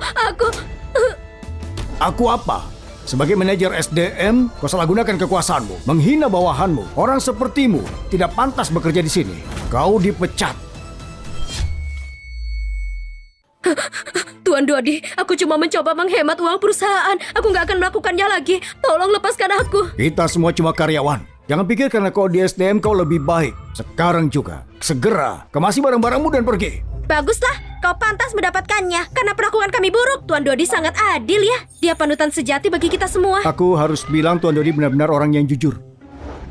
Aku apa? Sebagai manajer SDM, kau salah gunakan kekuasaanmu, menghina bawahanmu. Orang sepertimu tidak pantas bekerja di sini. Kau dipecat. Tuan Dodi, aku cuma mencoba menghemat uang perusahaan. Aku nggak akan melakukannya lagi. Tolong lepaskan aku. Kita semua cuma karyawan. Jangan pikir karena kau di SDM kau lebih baik. Sekarang juga, segera kemasi barang-barangmu dan pergi. Baguslah, kau pantas mendapatkannya. Karena perlakuan kami buruk. Tuan Dodi sangat adil ya. Dia panutan sejati bagi kita semua. Aku harus bilang Tuan Dodi benar-benar orang yang jujur.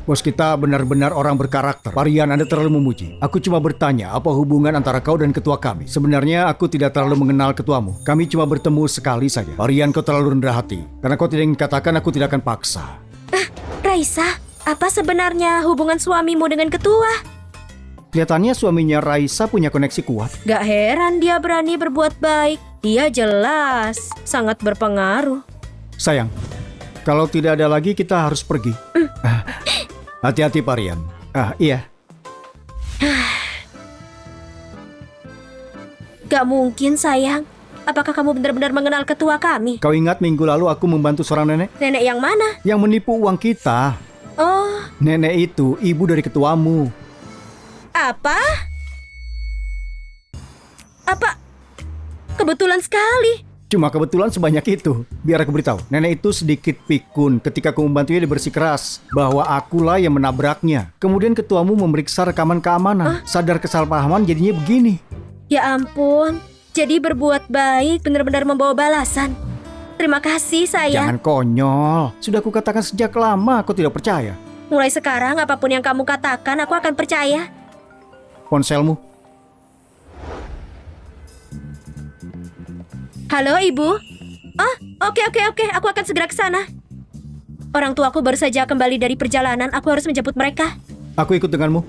Bos kita benar-benar orang berkarakter. Parian, Anda terlalu memuji. Aku cuma bertanya, apa hubungan antara kau dan ketua kami? Sebenarnya aku tidak terlalu mengenal ketuamu. Kami cuma bertemu sekali saja. Parian, kau terlalu rendah hati. Karena kau tidak ingin katakan, aku tidak akan paksa. Raisa, apa sebenarnya hubungan suamimu dengan ketua? Kelihatannya suaminya Raisa punya koneksi kuat. Gak heran dia berani berbuat baik. Dia jelas sangat berpengaruh. Sayang, kalau tidak ada lagi kita harus pergi. Hati-hati Parian. Iya. Gak mungkin sayang. Apakah kamu benar-benar mengenal ketua kami? Kau ingat minggu lalu aku membantu seorang nenek? Nenek yang mana? Yang menipu uang kita. Oh, Nenek itu ibu dari ketuamu. apa? Apa? Kebetulan sekali. Cuma kebetulan sebanyak itu. Biar aku beritahu, nenek itu sedikit pikun ketika aku membantunya dia bersikeras bahwa akulah yang menabraknya. Kemudian ketuamu memeriksa rekaman keamanan. Sadar kesalahpahaman jadinya begini. Ya ampun. Jadi berbuat baik benar-benar membawa balasan. Terima kasih sayang. Jangan konyol. Sudah aku katakan sejak lama aku tidak percaya. Mulai sekarang apapun yang kamu katakan aku akan percaya. Ponselmu. Halo ibu. Oh, oke. Aku akan segera ke sana. Orang tuaku baru saja kembali dari perjalanan. Aku harus menjemput mereka. Aku ikut denganmu.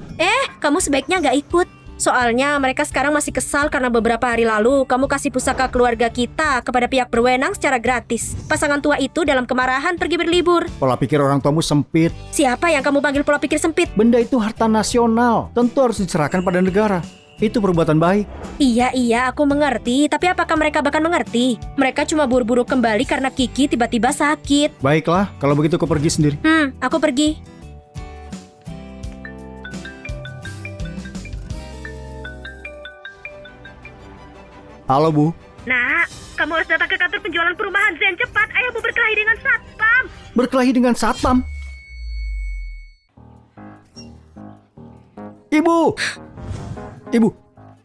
Kamu sebaiknya nggak ikut. Soalnya mereka sekarang masih kesal karena beberapa hari lalu kamu kasih pusaka keluarga kita kepada pihak berwenang secara gratis. Pasangan tua itu dalam kemarahan pergi berlibur. Pola pikir orang tuamu sempit. Siapa yang kamu panggil pola pikir sempit? Benda itu harta nasional. Tentu harus diserahkan pada negara. Itu perbuatan baik. Iya, aku mengerti. Tapi apakah mereka bahkan mengerti? Mereka cuma buru-buru kembali karena Kiki tiba-tiba sakit. Baiklah, kalau begitu kau pergi sendiri. Aku pergi. Halo Bu. Nak, kamu harus datang ke kantor penjualan perumahan Zen cepat. Ayahmu berkelahi dengan satpam. Berkelahi dengan satpam? Ibu,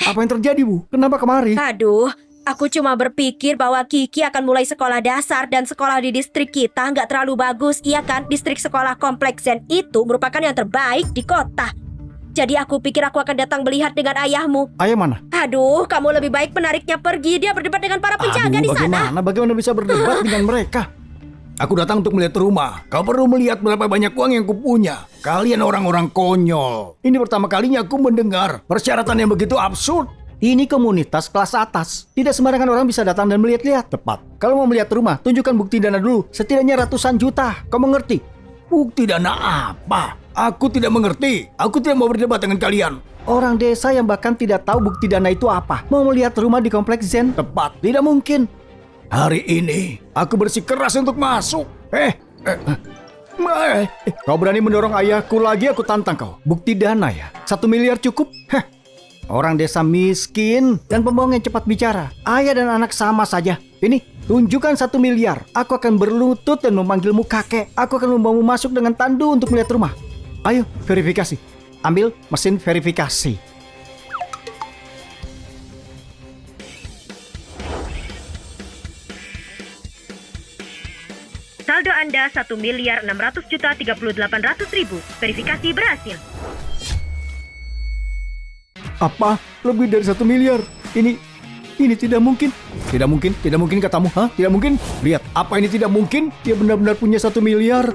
apa yang terjadi Bu? Kenapa kemari? Aduh, aku cuma berpikir bahwa Kiki akan mulai sekolah dasar dan sekolah di distrik kita nggak terlalu bagus, iya kan? Distrik sekolah kompleks Zen itu merupakan yang terbaik di kota. Jadi aku pikir aku akan datang melihat dengan ayahmu. Ayah mana? Aduh, kamu lebih baik menariknya pergi. Dia berdebat dengan para penjaga di sana. Bagaimana bisa berdebat dengan mereka? Aku datang untuk melihat rumah. Kau perlu melihat berapa banyak uang yang kupunya. Kalian orang-orang konyol. Ini pertama kalinya aku mendengar persyaratan yang begitu absurd. Ini komunitas kelas atas. Tidak sembarangan orang bisa datang dan melihat-lihat. Tepat. Kalau mau melihat rumah, tunjukkan bukti dana dulu. Setidaknya ratusan juta. Kau mengerti? Bukti dana apa? Aku tidak mengerti. Aku tidak mau berdebat dengan kalian. Orang desa yang bahkan tidak tahu bukti dana itu apa mau melihat rumah di kompleks Zen? Tepat. Tidak mungkin. Hari ini, aku bersikeras untuk masuk. Kau berani mendorong ayahku lagi, aku tantang kau. Bukti dana ya? 1 miliar cukup? Orang desa miskin dan pembohong yang cepat bicara. Ayah dan anak sama saja. Ini, tunjukkan 1 miliar. Aku akan berlutut dan memanggilmu kakek. Aku akan membawamu masuk dengan tandu untuk melihat rumah. Ayo, verifikasi. Ambil mesin verifikasi. Saldo Anda 1.600.038.000. Verifikasi berhasil. Apa? Lebih dari 1 miliar? Ini tidak mungkin. Tidak mungkin katamu, ha? Tidak mungkin. Lihat, apa ini tidak mungkin? Dia benar-benar punya 1 miliar.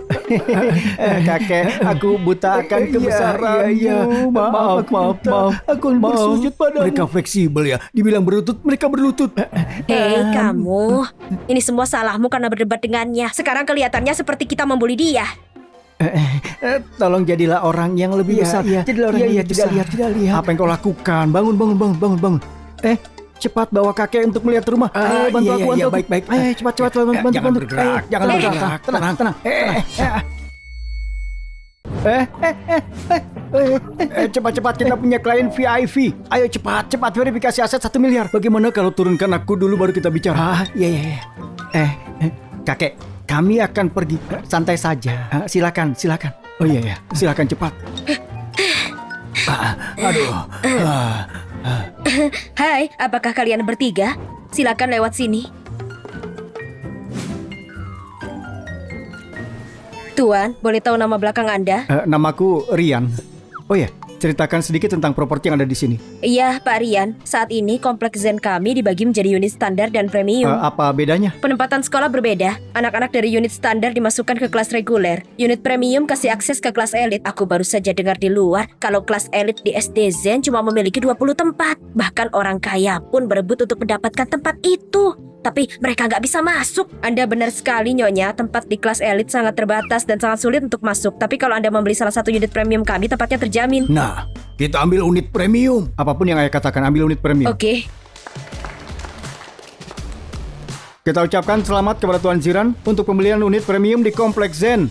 Kakek, aku buta akan kebesaranmu. Maaf. Aku bersujud padamu. Mereka fleksibel ya. Dibilang berlutut, mereka berlutut. Hei kamu, ini semua salahmu karena berdebat dengannya. Sekarang kelihatannya seperti kita membuli dia. Tolong jadilah orang yang lebih besar. Jadilah orang yang tidak lihat. Apa yang kau lakukan? Bangun. Cepat bawa kakek untuk melihat rumah. Bantu aku. Baik. Cepat bantu. Jangan bergerak. Tenang. Cepat kita punya klien VIP. Ayo cepat verifikasi aset 1 miliar. Bagaimana kalau turunkan aku dulu baru kita bicara? Iya. Kakek, kami akan pergi. Santai saja. Silakan. Oh iya. Silakan cepat. Aduh. Hai, apakah kalian bertiga? Silakan lewat sini. Tuan, boleh tahu nama belakang Anda? Namaku Rian. Oh ya, ceritakan sedikit tentang properti yang ada di sini. Iya, Pak Rian. Saat ini kompleks Zen kami dibagi menjadi unit standar dan premium. Apa bedanya? Penempatan sekolah berbeda. Anak-anak dari unit standar dimasukkan ke kelas reguler. Unit premium kasih akses ke kelas elit. Aku baru saja dengar di luar kalau kelas elit di SD Zen cuma memiliki 20 tempat. Bahkan orang kaya pun berebut untuk mendapatkan tempat itu. Tapi mereka nggak bisa masuk. Anda benar sekali, Nyonya. Tempat di kelas elit sangat terbatas dan sangat sulit untuk masuk. Tapi kalau Anda membeli salah satu unit premium kami, tempatnya terjamin. Nah, kita ambil unit premium. Apapun yang ayah katakan, ambil unit premium. Oke. Kita ucapkan selamat kepada Tuan Ziran untuk pembelian unit premium di kompleks Zen.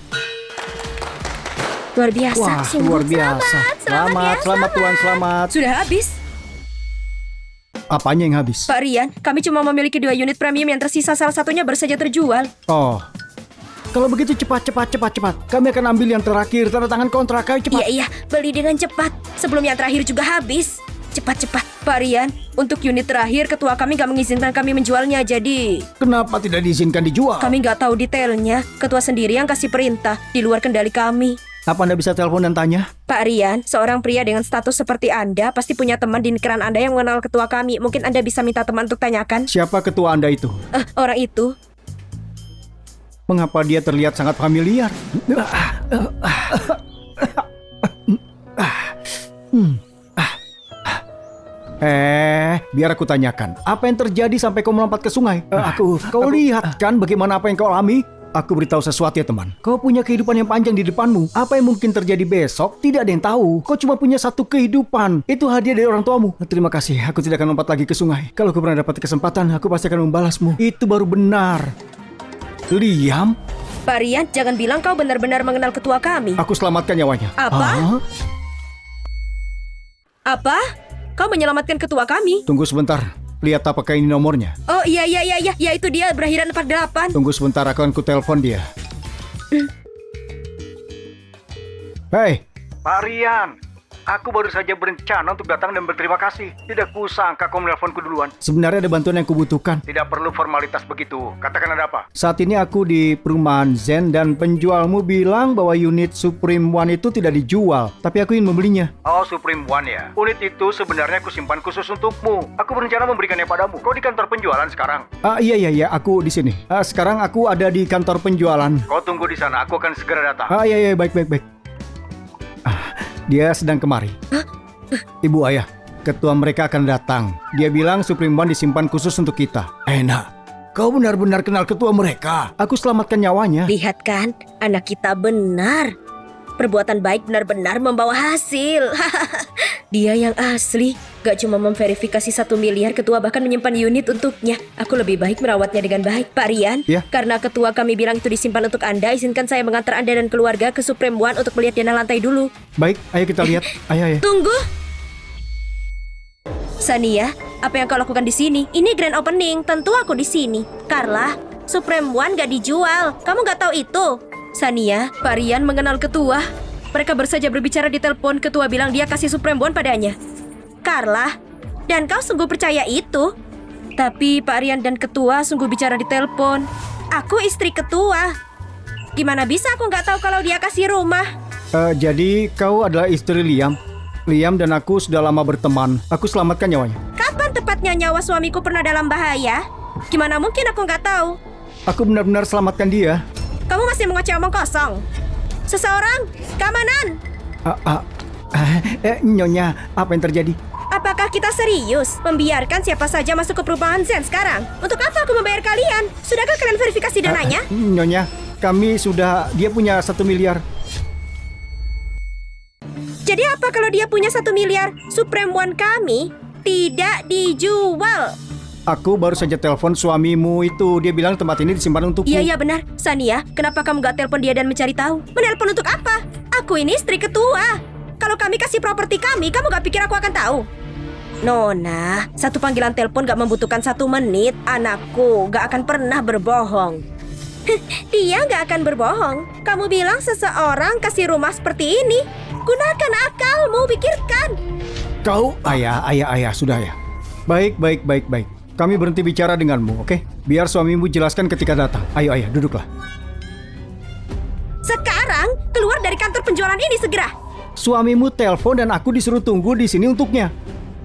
Luar biasa. Wah, luar biasa. Selamat Tuan, selamat. Sudah habis. Apanya yang habis? Pak Rian, kami cuma memiliki 2 unit premium yang tersisa, salah satunya baru saja terjual. Oh, kalau begitu cepat. Kami akan ambil yang terakhir, tanda tangan kontrak. Ayo cepat. Iya, beli dengan cepat. Sebelum yang terakhir juga habis. Cepat. Pak Rian, untuk unit terakhir ketua kami gak mengizinkan kami menjualnya, jadi... Kenapa tidak diizinkan dijual? Kami gak tahu detailnya. Ketua sendiri yang kasih perintah, di luar kendali kami. Apa Anda bisa telepon dan tanya? Pak Rian, seorang pria dengan status seperti Anda pasti punya teman di lingkaran Anda yang mengenal ketua kami. Mungkin Anda bisa minta teman untuk tanyakan. Siapa ketua Anda itu? Orang itu. Mengapa dia terlihat sangat familiar? Biar aku tanyakan. Apa yang terjadi sampai kau melompat ke sungai? Kau lihat kan bagaimana apa yang kau alami? Aku beritahu sesuatu ya teman. Kau punya kehidupan yang panjang di depanmu. Apa yang mungkin terjadi besok, tidak ada yang tahu. Kau cuma punya satu kehidupan. Itu hadiah dari orang tuamu. Terima kasih, aku tidak akan lompat lagi ke sungai. Kalau aku pernah dapat kesempatan, aku pasti akan membalasmu. Itu baru benar. Liam? Pak Rian, jangan bilang kau benar-benar mengenal ketua kami. Aku selamatkan nyawanya. Apa? Apa? Kau menyelamatkan ketua kami? Tunggu sebentar. Lihat apakah ini nomornya. Oh iya, itu dia berakhiran 48. Tunggu sebentar, akan ku telepon dia. Hei, Pak Rian. Aku baru saja berencana untuk datang dan berterima kasih. Tidak kusangka kau menelponku duluan. Sebenarnya ada bantuan yang kubutuhkan. Tidak perlu formalitas begitu. Katakan ada apa? Saat ini aku di perumahan Zen dan penjualmu bilang bahwa unit Supreme One itu tidak dijual. Tapi aku ingin membelinya. Oh, Supreme One ya? Unit itu sebenarnya aku simpan khusus untukmu. Aku berencana memberikannya padamu. Kau di kantor penjualan sekarang? Iya, aku di sini. Sekarang aku ada di kantor penjualan. Kau tunggu di sana, aku akan segera datang. Iya, baik. Dia sedang kemari. Ibu ayah, ketua mereka akan datang. Dia bilang Supreme One disimpan khusus untuk kita. Enak. Kau benar-benar kenal ketua mereka. Aku selamatkan nyawanya. Lihat kan, anak kita benar. Perbuatan baik benar-benar membawa hasil. Dia yang asli. Gak cuma memverifikasi 1 miliar, ketua bahkan menyimpan unit untuknya. Aku lebih baik merawatnya dengan baik. Pak Rian, Ya? karena ketua kami bilang itu disimpan untuk Anda, izinkan saya mengantar Anda dan keluarga ke Supreme One untuk melihat denah lantai dulu. Baik, ayo kita lihat. Ayo. Tunggu. Sania, apa yang kau lakukan di sini? Ini grand opening, tentu aku di sini. Carla, Supreme One gak dijual. Kamu gak tahu itu? Sania, Pak Rian mengenal ketua. Mereka baru saja berbicara di telepon. Ketua bilang dia kasih Supreme One padanya. Carla, dan kau sungguh percaya itu? Tapi Pak Rian dan ketua sungguh bicara di telepon. Aku istri ketua. Gimana bisa aku nggak tahu kalau dia kasih rumah? Jadi kau adalah istri Liam. Liam dan aku sudah lama berteman. Aku selamatkan nyawanya. Kapan tepatnya nyawa suamiku pernah dalam bahaya? Gimana mungkin aku nggak tahu? Aku benar-benar selamatkan dia. Kamu masih mengoceh omong kosong. Seseorang, keamanan. Nyonya, apa yang terjadi? Apakah kita serius membiarkan siapa saja masuk ke perumahan Zen sekarang? Untuk apa aku membayar kalian? Sudahkah kalian verifikasi dananya? Nyonya, kami sudah... Dia punya 1 miliar. Jadi apa kalau dia punya 1 miliar? Supreme One kami tidak dijual. Aku baru saja telepon suamimu itu. Dia bilang tempat ini disimpan untukku. Iya benar. Sania, kenapa kamu gak telepon dia dan mencari tahu? Menelpon untuk apa? Aku ini istri ketua. Kalau kami kasih properti kami, kamu gak pikir aku akan tahu? Nona, 1 panggilan telepon gak membutuhkan 1 menit. Anakku gak akan pernah berbohong. Dia gak akan berbohong. Kamu bilang seseorang kasih rumah seperti ini. Gunakan akalmu, pikirkan. Kau... Ayah, sudah ya. Baik. Kami berhenti bicara denganmu, oke? Biar suamimu jelaskan ketika datang. Ayo, duduklah. Sekarang, keluar dari kantor penjualan ini segera. Suamimu telepon dan aku disuruh tunggu di sini untuknya.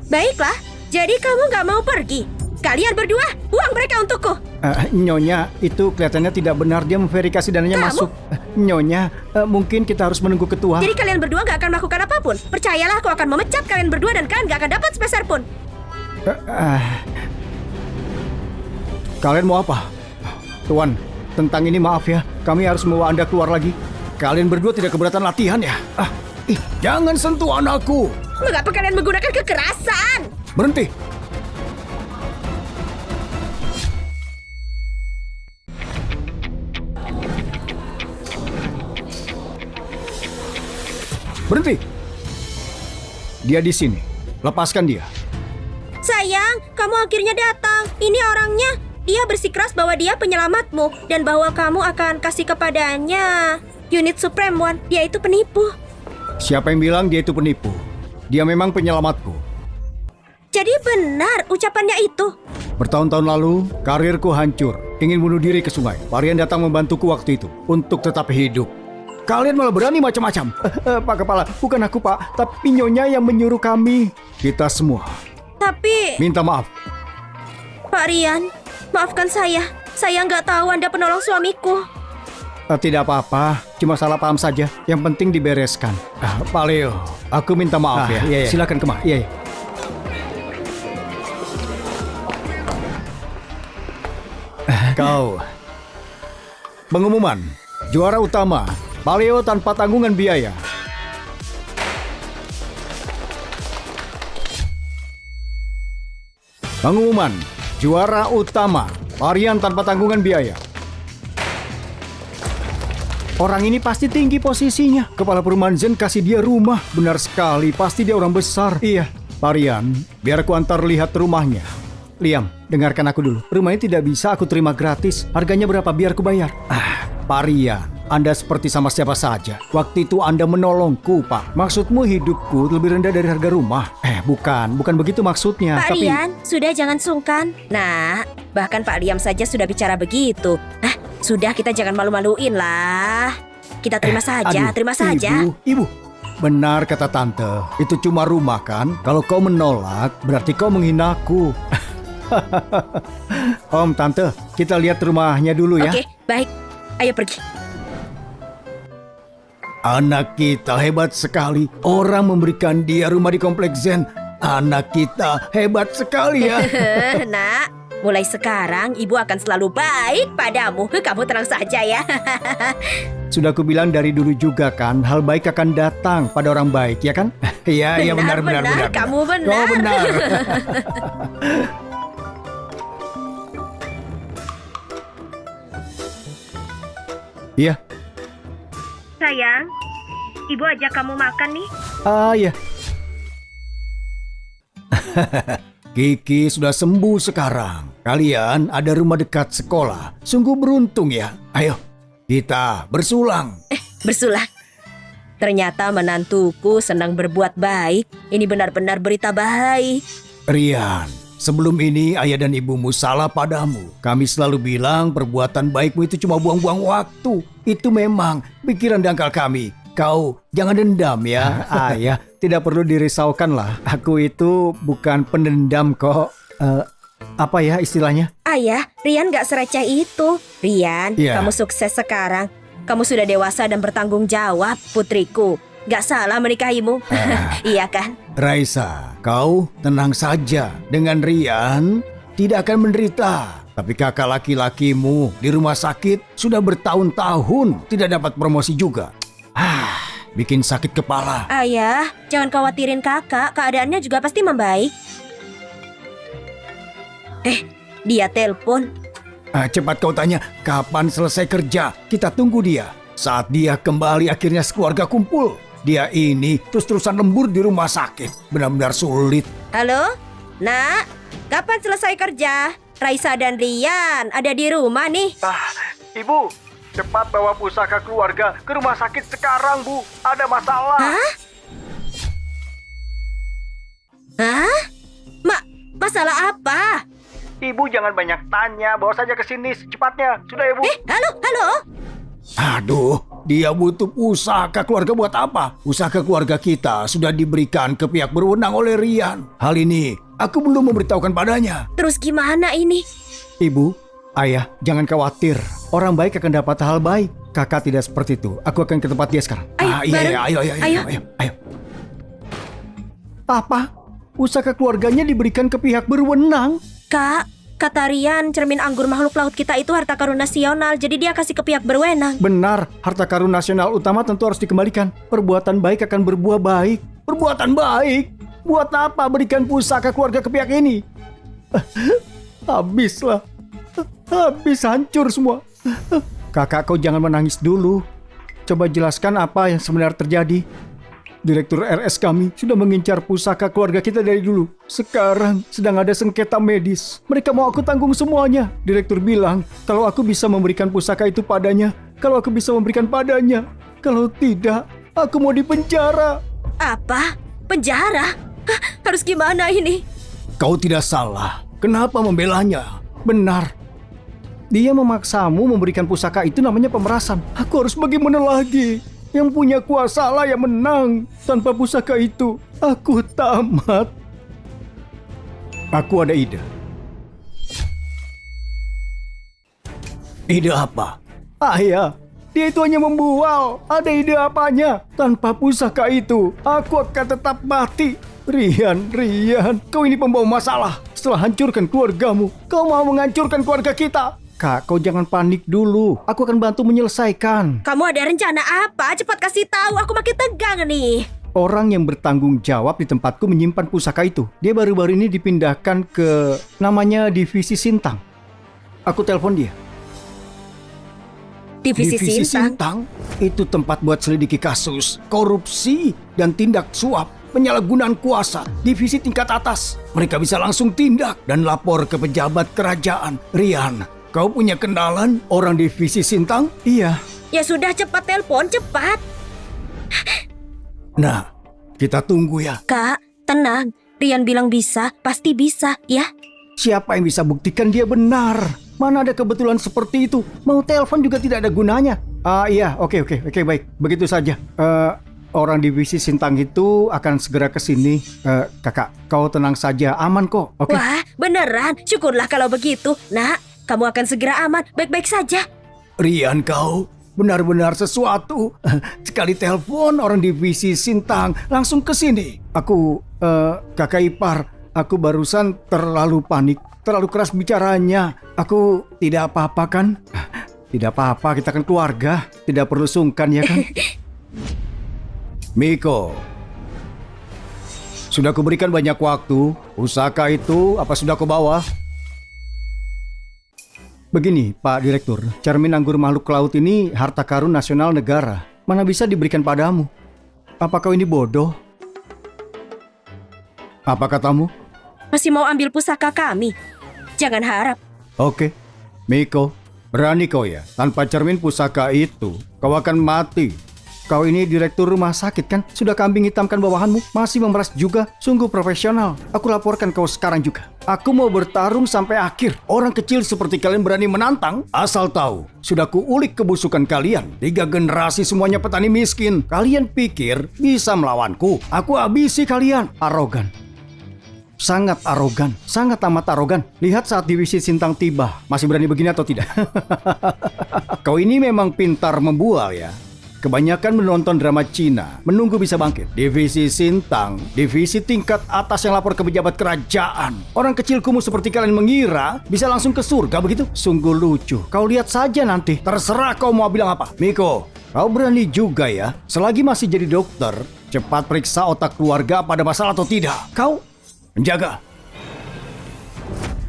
Baiklah, jadi kamu gak mau pergi. Kalian berdua, buang mereka untukku. Nyonya, itu kelihatannya tidak benar. Dia memverifikasi dananya Kamu? masuk. Nyonya, mungkin kita harus menunggu ketua. Jadi kalian berdua gak akan melakukan apapun. Percayalah, aku akan memecat kalian berdua dan kalian gak akan dapat sepeser pun. Kalian mau apa? Tuan, tentang ini maaf ya. Kami harus membawa Anda keluar lagi. Kalian berdua tidak keberatan latihan ya? Jangan sentuh anakku. Mengapa kalian menggunakan kekerasan? Berhenti. Berhenti. Dia di sini. Lepaskan dia. Sayang, kamu akhirnya datang. Ini orangnya. Dia bersikeras bahwa dia penyelamatmu dan bahwa kamu akan kasih kepadanya unit Supreme One. Dia itu penipu. Siapa yang bilang dia itu penipu? Dia memang penyelamatku. Jadi benar ucapannya itu. Bertahun-tahun lalu, karirku hancur. Ingin bunuh diri ke sungai. Varian datang membantuku waktu itu untuk tetap hidup. Kalian malah berani macam-macam. Pak Kepala, bukan aku Pak, tapi Nyonya yang menyuruh kami. Kita semua Tapi, minta maaf. Pak Rian, maafkan saya. Saya nggak tahu Anda penolong suamiku. Tidak apa-apa, cuma salah paham saja. Yang penting dibereskan. Pak Leo, aku minta maaf ya. Iya. Silakan kemah. Iya. Kau. Pengumuman. Juara utama. Pak Leo tanpa tanggungan biaya. Pengumuman. Juara utama. Varian tanpa tanggungan biaya. Orang ini pasti tinggi posisinya. Kepala perumahan Zen kasih dia rumah. Benar sekali, pasti dia orang besar. Iya, Varian, biar aku antar lihat rumahnya. Liam, dengarkan aku dulu. Rumah ini tidak bisa aku terima gratis. Harganya berapa biar aku bayar? Varian, Anda seperti sama siapa saja. Waktu itu Anda menolongku, Pak. Maksudmu hidupku lebih rendah dari harga rumah? Bukan begitu maksudnya. Pak tapi Rian, sudah jangan sungkan. Nah, bahkan Pak Liam saja sudah bicara begitu. Sudah, kita jangan malu-maluin lah. Kita terima saja, aduh, terima saja. Ibu, benar kata Tante. Itu cuma rumah kan? Kalau kau menolak, berarti kau menghinaku. Om, Tante, kita lihat rumahnya dulu ya. Oke, baik. Ayo pergi. Anak kita hebat sekali. Orang memberikan dia rumah di Kompleks Zen. Anak kita hebat sekali ya. Nak, mulai sekarang ibu akan selalu baik padamu. Kamu tenang saja ya. Sudah aku bilang dari dulu juga kan, hal baik akan datang pada orang baik, ya kan? Iya, benar. Kamu benar. Oh, benar. Iya. Sayang, ibu ajak kamu makan nih. Iya. Kiki sudah sembuh sekarang. Kalian ada rumah dekat sekolah. Sungguh beruntung ya. Ayo, kita bersulang. Bersulah. Ternyata menantuku senang berbuat baik. Ini benar-benar berita baik. Rian, sebelum ini ayah dan ibumu salah padamu. Kami selalu bilang perbuatan baikmu itu cuma buang-buang waktu. Itu memang pikiran dangkal kami. Kau jangan dendam ya, ayah. Tidak perlu dirisaukan lah. Aku itu bukan pendendam kok. Apa ya istilahnya? Ayah, Rian gak sereceh itu. Rian, Iya. kamu sukses sekarang. Kamu sudah dewasa dan bertanggung jawab, putriku. Gak salah menikahimu. Iya kan? Raisa, kau tenang saja. Dengan Rian tidak akan menderita. Tapi kakak laki-lakimu di rumah sakit sudah bertahun-tahun tidak dapat promosi juga. Bikin sakit kepala. Ayah, jangan khawatirin kakak. Keadaannya juga pasti membaik. Dia telepon. Cepat kau tanya, kapan selesai kerja? Kita tunggu dia. Saat dia kembali akhirnya sekeluarga kumpul. Dia ini terus-terusan lembur di rumah sakit. Benar-benar sulit. Halo? Nak, kapan selesai kerja? Raisa dan Rian ada di rumah nih. Ibu, cepat bawa pusaka keluarga ke rumah sakit sekarang, Bu. Ada masalah. Hah? Masalah apa? Ibu jangan banyak tanya, bawa saja ke sini secepatnya. Sudah ya, Bu? Halo? Aduh, dia butuh pusaka keluarga buat apa? Pusaka keluarga kita sudah diberikan ke pihak berwenang oleh Rian. Hal ini aku belum memberitahukan padanya. Terus gimana ini? Ibu, ayah, jangan khawatir. Orang baik akan dapat hal baik. Kakak tidak seperti itu. Aku akan ke tempat dia sekarang. Ayo, Iya, ayo. Apa? Pusaka keluarganya diberikan ke pihak berwenang? Kak, kata Rian, cermin anggur makhluk laut kita itu harta karun nasional, jadi dia kasih ke pihak berwenang. Benar, harta karun nasional utama tentu harus dikembalikan. Perbuatan baik akan berbuah baik. Perbuatan baik? Buat apa berikan pusaka keluarga ke pihak ini? Habislah. Habis, hancur semua. Kakak, kau jangan menangis dulu. Coba jelaskan apa yang sebenarnya terjadi. Direktur RS kami sudah mengincar pusaka keluarga kita dari dulu. Sekarang sedang ada sengketa medis. Mereka mau aku tanggung semuanya. Direktur bilang kalau aku bisa memberikan pusaka itu padanya. Kalau aku bisa memberikan padanya. Kalau tidak, aku mau dipenjara. Apa? Penjara? Harus gimana ini? Kau tidak salah. Kenapa membelanya? Benar. Dia memaksamu memberikan pusaka itu, namanya pemerasan. Aku harus bagaimana lagi? Yang punya kuasa lah yang menang. Tanpa pusaka itu, aku tamat. Aku ada ide. Ide apa? Ayah, dia itu hanya membual. Ada ide apanya? Tanpa pusaka itu, aku akan tetap mati. Rian, kau ini pembawa masalah. Setelah hancurkan keluargamu, kau mau menghancurkan keluarga kita. Kak, kau jangan panik dulu. Aku akan bantu menyelesaikan. Kamu ada rencana apa? Cepat kasih tahu, aku makin tegang nih. Orang yang bertanggung jawab di tempatku menyimpan pusaka itu. Dia baru-baru ini dipindahkan ke namanya Divisi Sintang. Aku telepon dia. Divisi Sintang? Itu tempat buat selidiki kasus korupsi dan tindak suap, penyalahgunaan kuasa, divisi tingkat atas. Mereka bisa langsung tindak dan lapor ke pejabat kerajaan. Rian, kau punya kenalan orang divisi Sintang? Iya, Ya sudah, cepat telepon, cepat. Nah, kita tunggu ya. Kak, tenang. Rian bilang bisa, pasti bisa, ya. Siapa yang bisa buktikan dia benar? Mana ada kebetulan seperti itu? Mau telepon juga tidak ada gunanya. Iya, oke, baik. Begitu saja. Orang divisi Sintang itu akan segera ke sini. Kakak, kau tenang saja, aman kok. Oke. Wah, beneran. Syukurlah kalau begitu. Nak, kamu akan segera aman, baik-baik saja. Rian, kau benar-benar sesuatu. Sekali telepon orang divisi Sintang langsung ke sini. Aku, kakak ipar, aku barusan terlalu panik, terlalu keras bicaranya. Aku tidak apa-apa kan? Tidak apa-apa, kita kan keluarga. Tidak perlu sungkan ya kan? Miko, sudah kuberikan banyak waktu. Pusaka itu apa sudah kau bawa? Begini, Pak Direktur, cermin anggur makhluk laut ini harta karun nasional negara. Mana bisa diberikan padamu? Apa kau ini bodoh? Apa katamu? Masih mau ambil pusaka kami? Jangan harap. Oke, Miko, berani kau ya? Tanpa cermin pusaka itu, kau akan mati. Kau ini direktur rumah sakit kan? Sudah kambing hitamkan bawahanmu, masih memeras juga. Sungguh profesional. Aku laporkan kau sekarang juga. Aku mau bertarung sampai akhir. Orang kecil seperti kalian berani menantang? Asal tahu, sudah kuulik kebusukan kalian. 3 generasi semuanya petani miskin. Kalian pikir bisa melawanku? Aku habisi kalian. Arogan. Sangat arogan, sangat amat arogan. Lihat saat divisi Sintang tiba. Masih berani begini atau tidak? Kau ini memang pintar membual ya. Kebanyakan menonton drama Cina, menunggu bisa bangkit. Divisi Sintang, divisi tingkat atas yang lapor ke pejabat kerajaan. Orang kecil kumuh seperti kalian mengira bisa langsung ke surga begitu? Sungguh lucu. Kau lihat saja nanti. Terserah kau mau bilang apa. Miko, kau berani juga ya. Selagi masih jadi dokter, cepat periksa otak keluarga pada masalah atau tidak. Kau menjaga.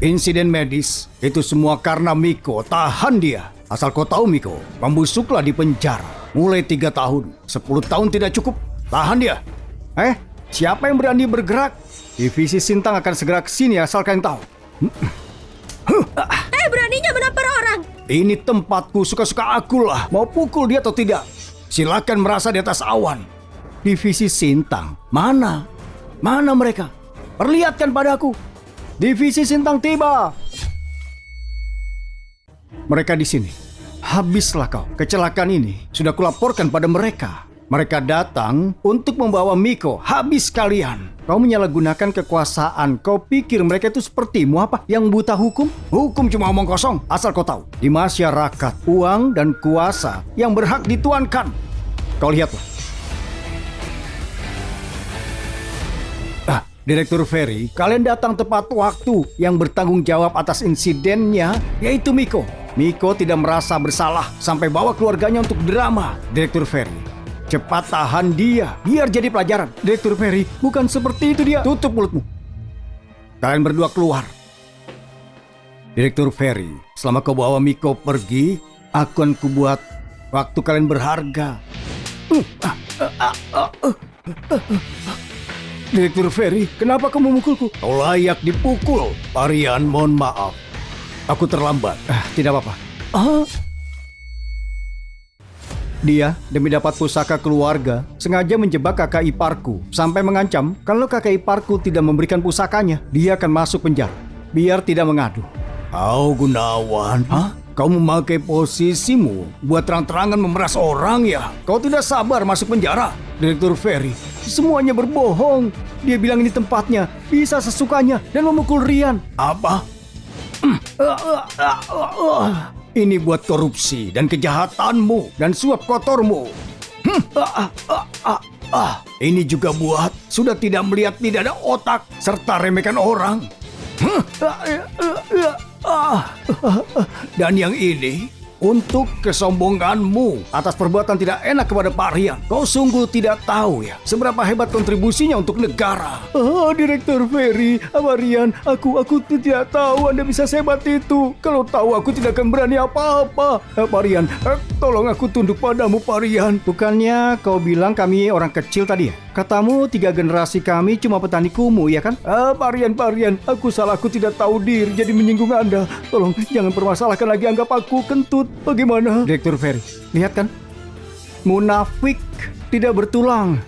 Insiden medis itu semua karena Miko. Tahan dia. Asal kau tahu Miko, membusuklah di penjara. Mulai 3 tahun, 10 tahun tidak cukup. Tahan dia. Siapa yang berani bergerak? Divisi Sintang akan segera ke sini asal kalian tahu. Beraninya menampar orang. Ini tempatku, suka-suka akulah. Mau pukul dia atau tidak? Silakan merasa di atas awan. Divisi Sintang, mana? Mana mereka? Perlihatkan padaku. Divisi Sintang tiba. Mereka di sini. Habislah kau. Kecelakaan ini sudah kulaporkan pada mereka. Mereka datang untuk membawa Miko. Habis kalian. Kau menyalahgunakan kekuasaan. Kau pikir mereka itu sepertimu apa? Yang buta hukum? Hukum cuma omong kosong. Asal kau tahu. Di masyarakat, uang dan kuasa yang berhak dituankan. Kau lihatlah. Direktur Ferry, kalian datang tepat waktu. Yang bertanggung jawab atas insidennya yaitu Miko. Miko tidak merasa bersalah sampai bawa keluarganya untuk drama. Direktur Ferry, cepat tahan dia, biar jadi pelajaran. Direktur Ferry, bukan seperti itu dia. Tutup mulutmu. Kalian berdua keluar. Direktur Ferry, selama kau bawa Miko pergi, aku akan kubuat waktu kalian berharga. Direktur Ferry, kenapa kau memukulku? Kau layak dipukul. Parian, mohon maaf. Aku terlambat. Tidak apa-apa. Dia, demi dapat pusaka keluarga, sengaja menjebak kakak iparku. Sampai mengancam, kalau kakak iparku tidak memberikan pusakanya, dia akan masuk penjara. Biar tidak mengadu. Kau Gunawan, kau memakai posisimu buat terang-terangan memeras orang ya? Kau tidak sabar masuk penjara? Direktur Ferry, semuanya berbohong. Dia bilang ini tempatnya, bisa sesukanya, dan memukul Rian. Apa? Ini buat korupsi dan kejahatanmu dan suap kotormu. Ini juga buat sudah tidak melihat, tidak ada otak, serta remehkan orang. Dan yang ini untuk kesombonganmu atas perbuatan tidak enak kepada Parian. Kau sungguh tidak tahu ya seberapa hebat kontribusinya untuk negara. Direktur Ferry, Parian, aku tidak tahu Anda bisa sehebat itu. Kalau tahu aku tidak akan berani apa-apa. Parian, tolong aku tunduk padamu Parian. Bukannya kau bilang kami orang kecil tadi ya? Katamu 3 generasi kami cuma petani kumuh, ya kan? Parian, aku salah, aku tidak tahu diri jadi menyinggung Anda. Tolong jangan permasalahkan lagi, anggap aku kentut. Bagaimana? Direktur Ferry, lihat kan? Munafik, tidak bertulang,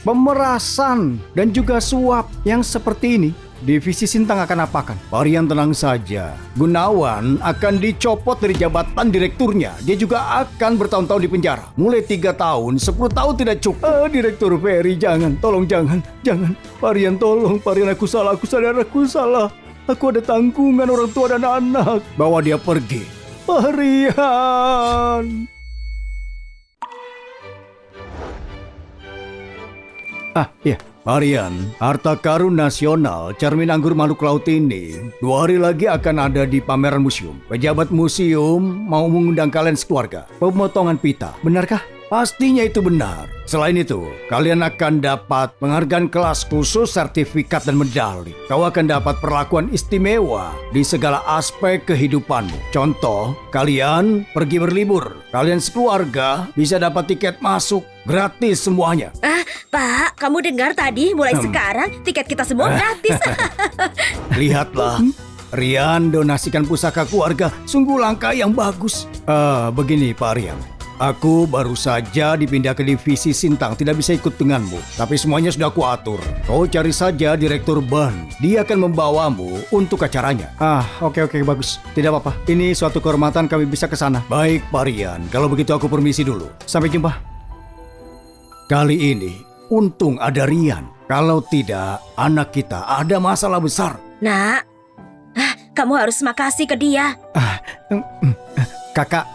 pemerasan, dan juga suap yang seperti ini. Divisi Sintang akan apakan? Parian tenang saja. Gunawan akan dicopot dari jabatan direkturnya. Dia juga akan bertahun-tahun di penjara. Mulai 3 tahun, 10 tahun tidak cukup. Direktur Ferry, jangan. Tolong jangan. Parian tolong. Parian, aku salah. Aku sadar aku salah. Aku ada tanggungan orang tua dan anak. Bawa dia pergi. Parian. Iya. Parian, harta karun nasional cermin anggur makhluk laut ini 2 hari lagi akan ada di pameran museum. Pejabat museum mau mengundang kalian sekeluarga. Pemotongan pita, benarkah? Pastinya itu benar. Selain itu, kalian akan dapat penghargaan kelas khusus, sertifikat, dan medali. Kau akan dapat perlakuan istimewa di segala aspek kehidupanmu. Contoh, kalian pergi berlibur. Kalian sekeluarga bisa dapat tiket masuk gratis semuanya. Pak, kamu dengar tadi? Mulai sekarang tiket kita semua gratis. Lihatlah, Rian donasikan pusaka keluarga. Sungguh langkah yang bagus. Begini Pak Rian, aku baru saja dipindah ke divisi Sintang, tidak bisa ikut denganmu. Tapi semuanya sudah kuatur. Kau cari saja Direktur Ban. Dia akan membawamu untuk acaranya. Oke, bagus. Tidak apa-apa. Ini suatu kehormatan kami bisa ke sana. Baik Pak Rian, kalau begitu aku permisi dulu. Sampai jumpa. Kali ini, untung ada Rian. Kalau tidak, anak kita ada masalah besar. Nak, kamu harus makasih ke dia. Kakak,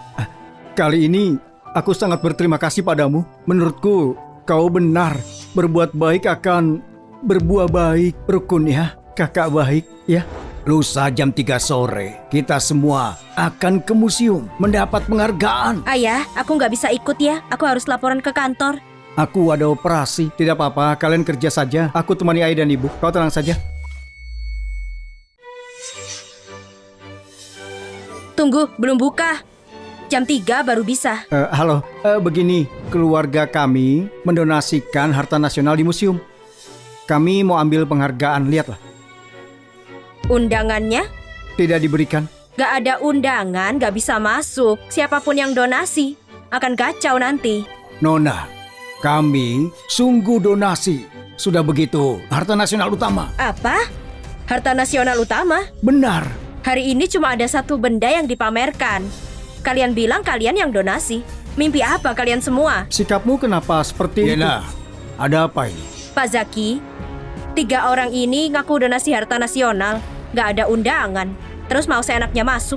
kali ini aku sangat berterima kasih padamu. Menurutku, kau benar. Berbuat baik akan berbuah baik. Rukun ya, kakak baik ya. Lusa jam 3 sore, kita semua akan ke museum mendapat penghargaan. Ayah, aku nggak bisa ikut ya. Aku harus laporan ke kantor. Aku ada operasi. Tidak apa-apa, kalian kerja saja. Aku temani ayah dan ibu. Kau tenang saja. Tunggu, belum buka. Jam 3 baru bisa. Halo, begini. Keluarga kami mendonasikan harta nasional di museum. Kami mau ambil penghargaan, lihatlah. Undangannya? Tidak diberikan. Gak ada undangan, gak bisa masuk. Siapapun yang donasi akan kacau nanti. Nona, kami sungguh donasi. Sudah begitu, harta nasional utama. Apa? Harta nasional utama? Benar. Hari ini cuma ada satu benda yang dipamerkan. Kalian bilang kalian yang donasi. Mimpi apa kalian semua? Sikapmu kenapa seperti itu? Ada apa ini? Pak Zaki, 3 orang ini ngaku donasi harta nasional. Gak ada undangan. Terus mau seenaknya masuk.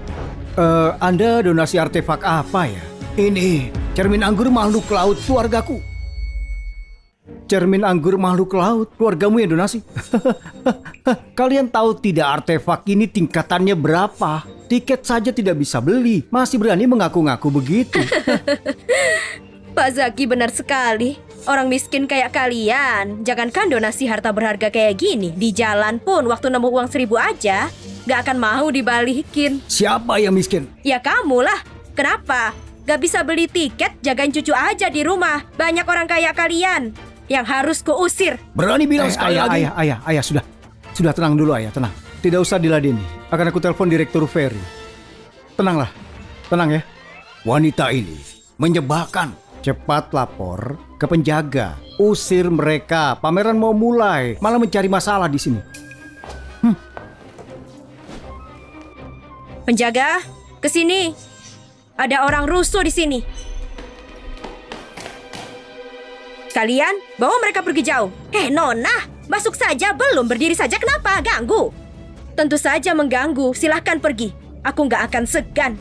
Anda donasi artefak apa ya? Ini cermin anggur makhluk laut keluargaku. Cermin anggur makhluk laut, keluargamu yang donasi. Kalian tahu tidak artefak ini tingkatannya berapa? Tiket saja tidak bisa beli, masih berani mengaku-ngaku begitu. Pak Zaki benar sekali. Orang miskin kayak kalian, jangankan donasi harta berharga kayak gini, di jalan pun waktu nemu uang 1.000 aja, gak akan mau dibalikin. Siapa yang miskin? Ya kamu lah. Kenapa? Gak bisa beli tiket, jagain cucu aja di rumah. Banyak orang kaya kalian yang harus kuusir. Berani bilang sekali lagi. Ayah, sudah. Sudah, tenang dulu ayah, tenang. Tidak usah diladeni. Akan aku telepon Direktur Ferry. Tenanglah, tenang ya. Wanita ini menyebalkan. Cepat lapor ke penjaga. Usir mereka. Pameran mau mulai, malah mencari masalah di sini. Penjaga, ke sini. Ada orang rusuh di sini. Kalian bawa mereka pergi jauh. Nona, masuk saja belum, berdiri saja kenapa? Ganggu. Tentu saja mengganggu, silahkan pergi. Aku nggak akan segan.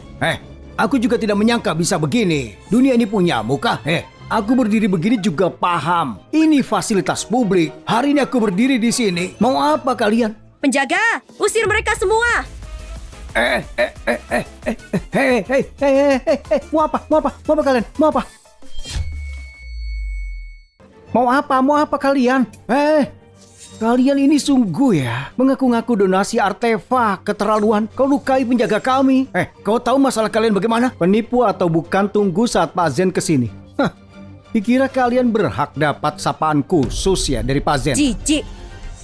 Aku juga tidak menyangka bisa begini. Dunia ini punyamu kah? Aku berdiri begini juga paham. Ini fasilitas publik. Hari ini aku berdiri di sini. Mau apa kalian? Penjaga, usir mereka semua. Mau apa? Mau apa kalian? Mau apa kalian? Kalian ini sungguh ya, mengaku-ngaku donasi artefak, keterlaluan. Kau lukai penjaga kami. Kau tahu masalah kalian bagaimana? Penipu atau bukan, tunggu saat Pak Zen kesini. Dikira kalian berhak dapat sapaan khusus ya dari Pak Zen? Jijik.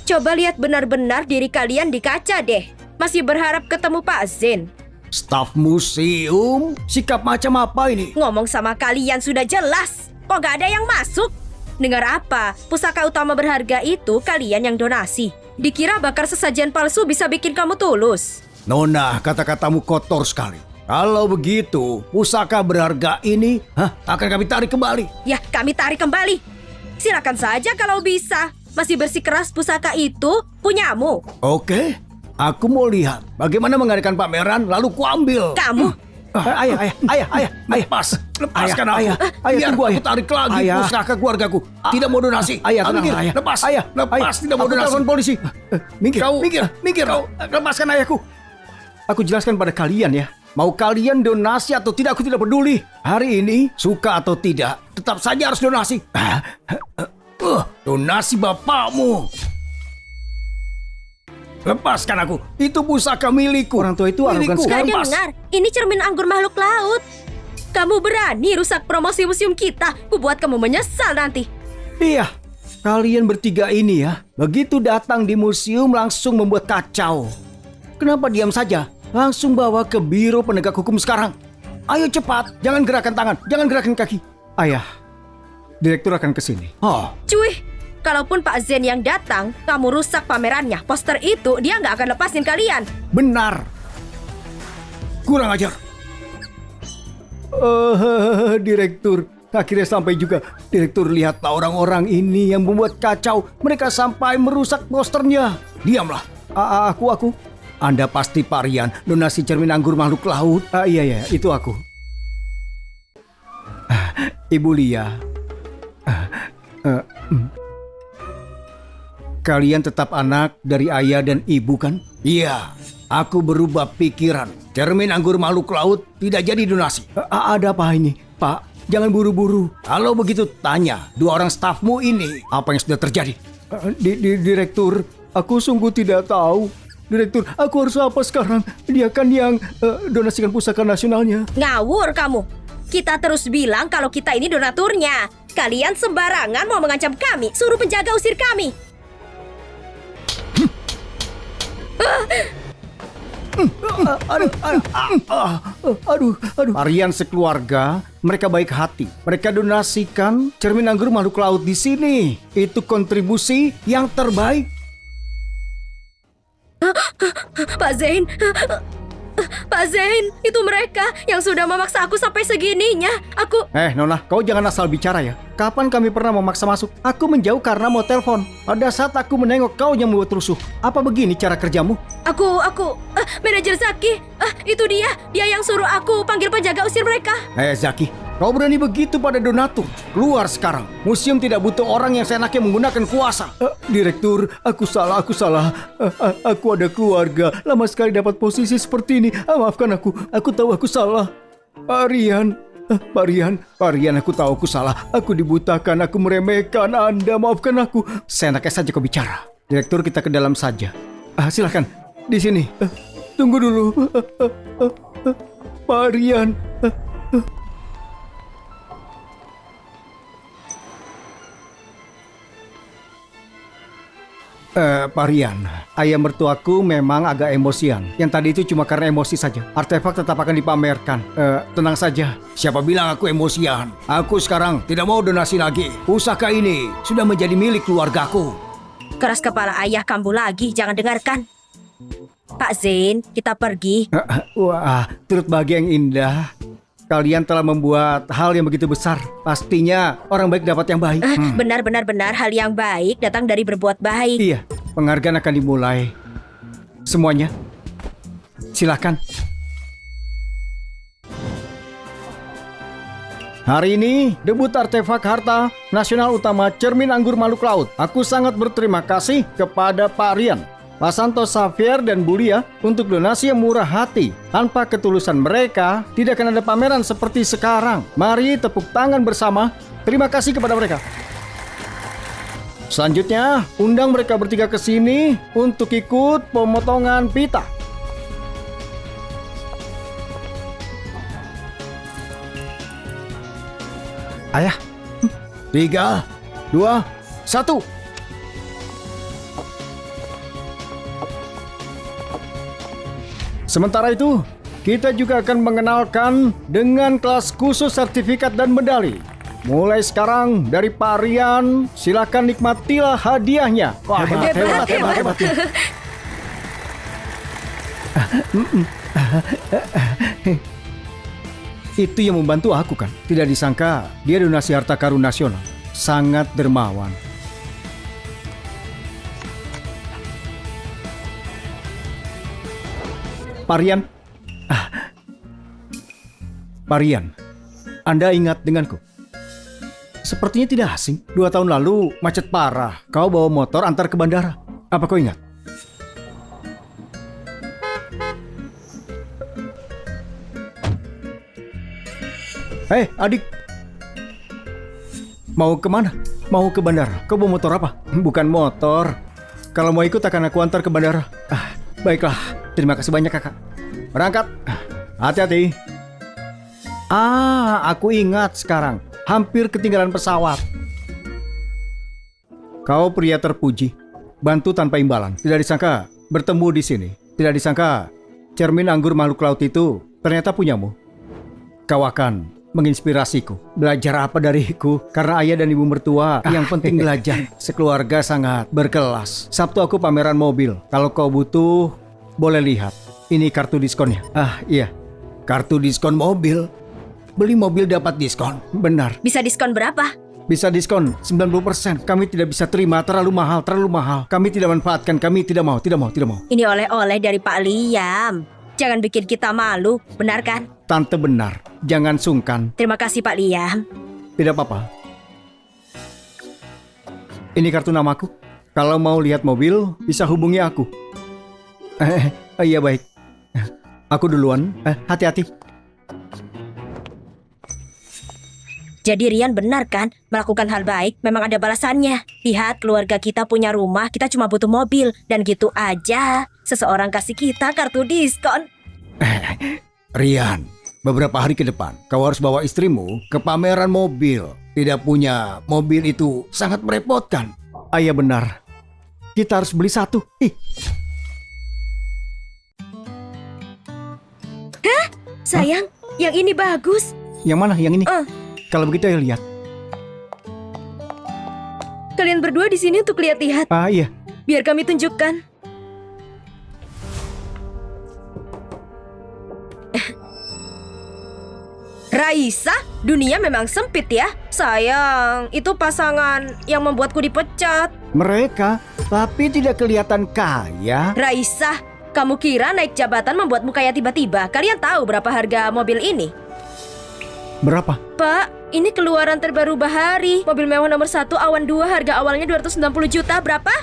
Coba lihat benar-benar diri kalian di kaca deh. Masih berharap ketemu Pak Zen. Staf museum? Sikap macam apa ini? Ngomong sama kalian sudah jelas. Kok gak ada yang masuk? Dengar apa? Pusaka utama berharga itu kalian yang donasi. Dikira bakar sesajian palsu bisa bikin kamu tulus. Nona, kata-katamu kotor sekali. Kalau begitu, pusaka berharga ini akan kami tarik kembali. Ya, kami tarik kembali. Silakan saja kalau bisa. Masih bersikeras pusaka itu punyamu. Oke, aku mau lihat bagaimana mengadakan pameran lalu kuambil. Kamu Ayah, lepaskan aku. Ayah, tunggu ayah. Aku tarik lagi pusaka keluargaku. Tidak mau donasi. Ayah, tenang ayah. Lepas, lepas. Tidak mau donasi. Aku telepon polisi. Minggir. Lepaskan ayahku. Aku jelaskan pada kalian ya. Mau kalian donasi atau tidak, aku tidak peduli. Hari ini, suka atau tidak, tetap saja harus donasi. Donasi bapakmu. Lepaskan aku. Itu pusaka milikku. Orang tua itu arogan sekali. gak dengar. Ini cermin anggur makhluk laut. Kamu berani rusak promosi museum kita. Ku buat kamu menyesal nanti. Iya, kalian bertiga ini ya, begitu datang di museum langsung membuat kacau. Kenapa diam saja? Langsung bawa ke biro penegak hukum sekarang. Ayo cepat, jangan gerakan tangan, jangan gerakan kaki. Ayah, direktur akan ke sini. Oh, Cuy, kalaupun Pak Zen yang datang, kamu rusak pamerannya. Poster itu dia nggak akan lepasin kalian. benar. Kurang ajar. Direktur, akhirnya sampai juga. Direktur, lihatlah orang-orang ini yang membuat kacau. Mereka sampai merusak posternya. Diamlah. Aku. Anda pasti Pak Rian, donasi cermin anggur makhluk laut. Iya, itu aku. Ibu Lia. Kalian tetap anak dari ayah dan ibu kan? Iya, aku berubah pikiran. Cermin anggur makhluk laut tidak jadi donasi. Ada apa ini? Pak, jangan buru-buru. Kalau begitu tanya dua orang stafmu ini apa yang sudah terjadi. Direktur, aku sungguh tidak tahu. Direktur, aku harus apa sekarang? Dia kan yang donasikan pusaka nasionalnya. Ngawur kamu. Kita terus bilang kalau kita ini donaturnya. Kalian sembarangan mau mengancam kami. Suruh penjaga usir kami. Aduh. Arian sekeluarga, mereka baik hati. Mereka donasikan cermin anggur makhluk laut di sini. Itu kontribusi yang terbaik. Pak Zain, Pak Zain, itu mereka yang sudah memaksa aku sampai segininya. Aku... Nona, kau jangan asal bicara ya. Kapan kami pernah memaksa masuk? Aku menjauh karena mau telepon. Pada saat aku menengok kau yang membuat rusuh. Apa begini cara kerjamu? Manajer Zaki, itu dia yang suruh aku panggil penjaga usir mereka. Zaki, kau berani begitu pada donatur? Keluar sekarang. Museum tidak butuh orang yang seenaknya menggunakan kuasa. Direktur, aku salah. Aku ada keluarga. Lama sekali dapat posisi seperti ini. Maafkan aku. Aku tahu aku salah. Pak Rian, aku tahu aku salah. Aku dibutakan, aku meremehkan Anda. Maafkan aku. Seenaknya saja kau bicara. Direktur, kita ke dalam saja. Silakan, di sini. Tunggu dulu. Pak Rian. Pak Rian, ayah mertuaku memang agak emosian. Yang tadi itu cuma karena emosi saja. Artefak tetap akan dipamerkan. Tenang saja. Siapa bilang aku emosian? Aku sekarang tidak mau donasi lagi. Pusaka ini sudah menjadi milik keluargaku. Keras kepala ayah kamu lagi, jangan dengarkan. Pak Zain, kita pergi. Wah, turut bahagia yang indah. Kalian telah membuat hal yang begitu besar. Pastinya orang baik dapat yang baik. Benar hal yang baik datang dari berbuat baik. Iya, penghargaan akan dimulai. Semuanya, silakan. Hari ini, debut artefak harta nasional utama cermin anggur makhluk laut. Aku sangat berterima kasih kepada Pak Rian, Pak Santos Xavier dan Bulia untuk donasi yang murah hati. Tanpa ketulusan mereka, tidak akan ada pameran seperti sekarang. Mari tepuk tangan bersama. Terima kasih kepada mereka. Selanjutnya, undang mereka bertiga ke sini untuk ikut pemotongan pita. Ayah, 3, 2, 1. Sementara itu, kita juga akan mengenalkan dengan kelas khusus sertifikat dan medali. Mulai sekarang dari Pak Rian, silakan nikmatilah hadiahnya. Wah, hebat. Itu yang membantu aku kan. Tidak disangka dia donasi harta karun nasional. Sangat dermawan. Pak Rian. Pak Rian, Anda ingat denganku? Sepertinya tidak asing. 2 tahun lalu macet parah. Kau bawa motor antar ke bandara. Apa kau ingat? Hei, adik. Mau kemana? Mau ke bandara. Kau bawa motor apa? Bukan motor. Kalau mau ikut akan aku antar ke bandara. Baiklah. Terima kasih banyak, kakak. Berangkat. Hati-hati. Aku ingat sekarang. Hampir ketinggalan pesawat. Kau pria terpuji. Bantu tanpa imbalan. Tidak disangka bertemu di sini. Tidak disangka cermin anggur makhluk laut itu ternyata punyamu. Kau akan menginspirasiku. Belajar apa dariku? Karena ayah dan ibu mertua yang penting belajar. Sekeluarga sangat berkelas. Sabtu aku pameran mobil. Kalau kau butuh, boleh lihat. Ini kartu diskonnya. Iya. Kartu diskon mobil. Beli mobil dapat diskon. Benar. Bisa diskon berapa? Bisa diskon 90%. Kami tidak bisa terima, terlalu mahal. Kami tidak manfaatkan, kami tidak mau. Ini oleh-oleh dari Pak Liam. Jangan bikin kita malu, benar kan? Tante benar. Jangan sungkan. Terima kasih Pak Liam. Tidak apa-apa. Ini kartu namaku. Kalau mau lihat mobil, bisa hubungi aku. Iya baik. Aku duluan. Hati-hati. Jadi Rian benar kan? Melakukan hal baik memang ada balasannya. Lihat, keluarga kita punya rumah, kita cuma butuh mobil. Dan gitu aja, seseorang kasih kita kartu diskon. Rian, beberapa hari ke depan, kau harus bawa istrimu ke pameran mobil. Tidak punya mobil itu sangat merepotkan. Iya benar. Kita harus beli satu. Sayang, yang ini bagus. Yang mana? Yang ini? Kalau begitu ayo lihat. Kalian berdua di sini untuk lihat-lihat. Iya. Biar kami tunjukkan. Raisa, dunia memang sempit ya. Sayang, itu pasangan yang membuatku dipecat. Mereka, tapi tidak kelihatan kaya. Raisa, kamu kira naik jabatan membuatmu kaya tiba-tiba? Kalian tahu berapa harga mobil ini? Berapa? Pak, ini keluaran terbaru Bahari. Mobil mewah nomor 1 Awan 2 harga awalnya 290 juta. Berapa?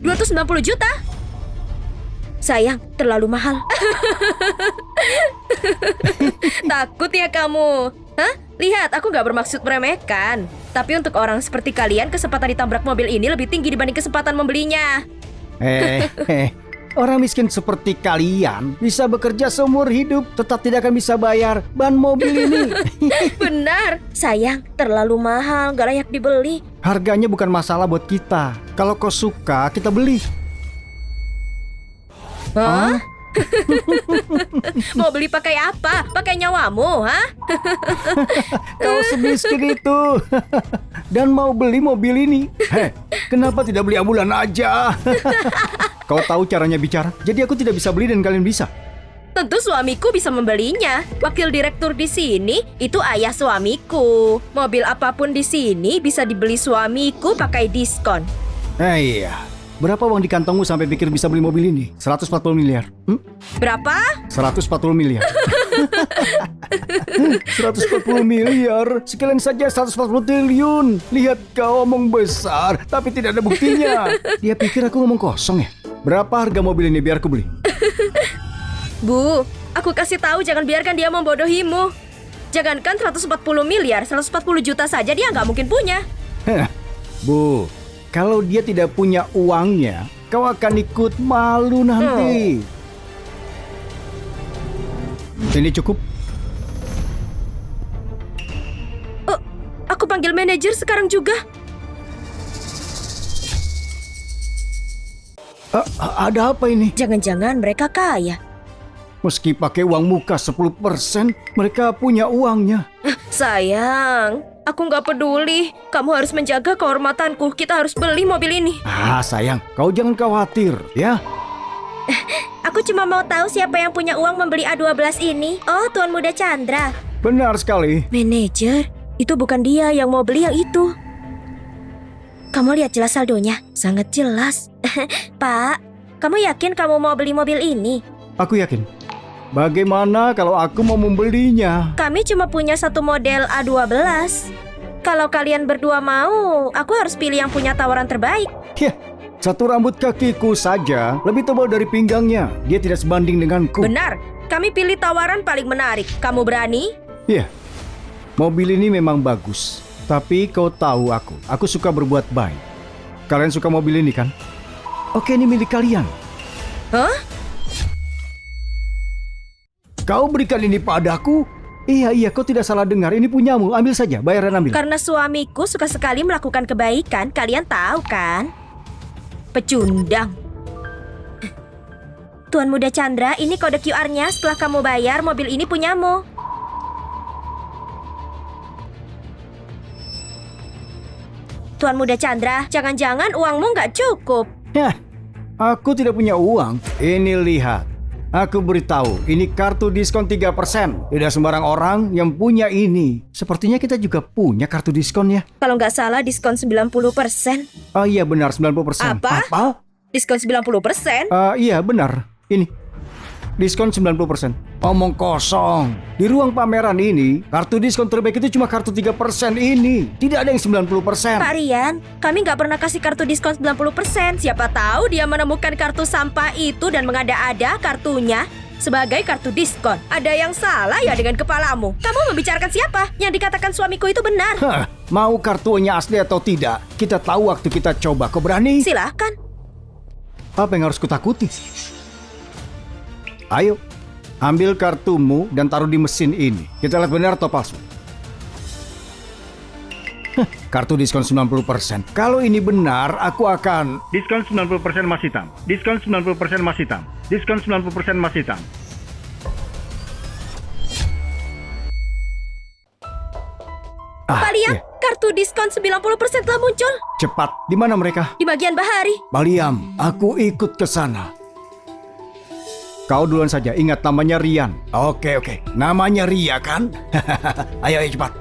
290 juta? Sayang, terlalu mahal. Takut ya kamu? Hah? Lihat, aku gak bermaksud meremehkan. Tapi untuk orang seperti kalian, kesempatan ditabrak mobil ini lebih tinggi dibanding kesempatan membelinya. Orang miskin seperti kalian bisa bekerja seumur hidup, tetap tidak akan bisa bayar ban mobil ini. Benar. Sayang, terlalu mahal, gak layak dibeli. Harganya bukan masalah buat kita. Kalau kau suka, kita beli. Hah? Mau beli pakai apa? Pakai nyawamu, hah? Kau semiskin itu. Dan mau beli mobil ini. Kenapa tidak beli ambulan aja? Kau tahu caranya bicara, jadi aku tidak bisa beli dan kalian bisa. Tentu suamiku bisa membelinya. Wakil direktur di sini itu ayah suamiku. Mobil apapun di sini bisa dibeli suamiku pakai diskon. Iya. Berapa uang di kantongmu sampai pikir bisa beli mobil ini? 140 miliar. Berapa? 140 miliar. 140 miliar. Sekalian saja 140 triliun. Lihat kau omong besar, tapi tidak ada buktinya. Dia pikir aku ngomong kosong ya? Berapa harga mobil ini biar aku beli? Bu, aku kasih tahu jangan biarkan dia membodohimu. Jangankan 140 miliar, 140 juta saja dia nggak mungkin punya. Bu, kalau dia tidak punya uangnya, kau akan ikut malu nanti. Ini cukup. Aku panggil panggil manajer sekarang juga. Ada apa ini? Jangan-jangan mereka kaya. Meski pakai uang muka 10%, mereka punya uangnya. Sayang, aku nggak peduli. Kamu harus menjaga kehormatanku. Kita harus beli mobil ini. Sayang, kau jangan khawatir, ya. Aku cuma mau tahu siapa yang punya uang membeli A12 ini. Oh, Tuan Muda Chandra. Benar sekali. Manajer, itu bukan dia yang mau beli yang itu. Kamu lihat jelas saldonya. Sangat jelas. Pak, kamu yakin kamu mau beli mobil ini? Aku yakin. Bagaimana kalau aku mau membelinya? Kami cuma punya satu model A12. Kalau kalian berdua mau, aku harus pilih yang punya tawaran terbaik. Yah, satu rambut kakiku saja lebih tebal dari pinggangnya. Dia tidak sebanding denganku. Benar, kami pilih tawaran paling menarik. Kamu berani? Iya, mobil ini memang bagus. Tapi kau tahu aku suka berbuat baik. Kalian suka mobil ini kan? Oke, ini milik kalian. Hah? Kau berikan ini padaku? Iya, kau tidak salah dengar. Ini punyamu, ambil saja, bayaran ambil. Karena suamiku suka sekali melakukan kebaikan, kalian tahu kan? Pecundang. Tuan Muda Chandra, ini kode QR-nya. Setelah kamu bayar, mobil ini punyamu. Tuan Muda Chandra, jangan-jangan uangmu nggak cukup. Hah, aku tidak punya uang. Ini lihat. Aku beritahu, ini kartu diskon 3%. Tidak sembarang orang yang punya ini. Sepertinya kita juga punya kartu diskon ya. Kalau nggak salah diskon 90%. Oh iya benar, 90%. Apa? Diskon 90%? Iya benar. Ini diskon 90%. Omong kosong. Di ruang pameran ini, kartu diskon terbaik itu cuma kartu 3% ini. Tidak ada yang 90%. Pak Rian, kami nggak pernah kasih kartu diskon 90%. Siapa tahu dia menemukan kartu sampah itu dan mengada-ada kartunya sebagai kartu diskon. Ada yang salah ya dengan kepalamu? Kamu membicarakan siapa? Yang dikatakan suamiku itu benar. Hah, mau kartunya asli atau tidak? Kita tahu waktu kita coba. Kau berani? Silahkan. Apa yang harus kutakuti? Ayo, ambil kartumu dan taruh di mesin ini. Kita lihat benar atau palsu. Kartu diskon 90%. Kalau ini benar, aku akan... Diskon 90% Mas Hitam. Diskon 90% Mas Hitam. Diskon 90% Mas Hitam. Pak Liam, iya. kartu diskon 90% telah muncul. Cepat, di mana mereka? Di bagian bahari. Baliam, aku ikut ke sana. Kau duluan saja, ingat namanya Rian. Oke. Namanya Ria kan? ayo cepat.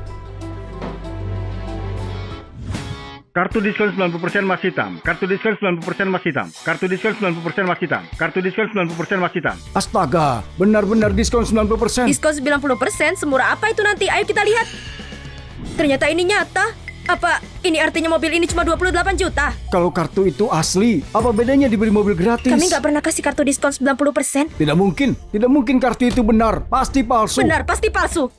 Kartu diskon 90% Mas Hitam. Kartu diskon 90% Mas Hitam. Kartu diskon 90% Mas Hitam. Kartu diskon 90% Mas Hitam. Astaga, benar-benar diskon 90%. Diskon 90% semurah apa itu nanti? Ayo kita lihat. Ternyata ini nyata. Apa ini artinya mobil ini cuma 28 juta? Kalau kartu itu asli, apa bedanya dibeli mobil gratis? Kami nggak pernah kasih kartu diskon 90%. Tidak mungkin kartu itu benar. Pasti palsu. Benar, pasti palsu.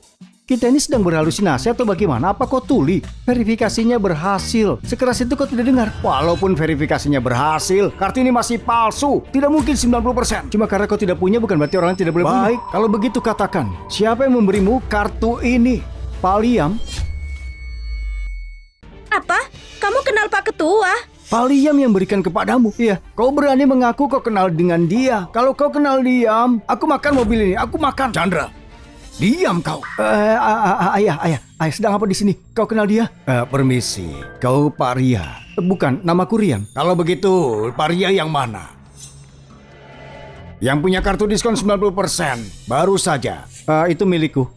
Kita ini sedang berhalusinasi atau bagaimana? Apa kau tuli? Verifikasinya berhasil. Sekeras itu kau tidak dengar. Walaupun verifikasinya berhasil, kartu ini masih palsu. Tidak mungkin 90%. Cuma karena kau tidak punya bukan berarti orang lain tidak boleh punya. Baik, kalau begitu katakan, siapa yang memberimu kartu ini? Pak Liam? Apa? Kamu kenal Pak Ketua? Pak Liam yang berikan kepadamu. Iya, kau berani mengaku kau kenal dengan dia. Kalau kau kenal Liam, aku makan mobil ini. Aku makan. Chandra, diam kau. Ayah, sedang apa di sini? Kau kenal dia? Permisi, kau Pak Ria. Bukan, namaku Rian. Kalau begitu, Pak Ria yang mana? Yang punya kartu diskon 90%. Baru saja. Itu milikku.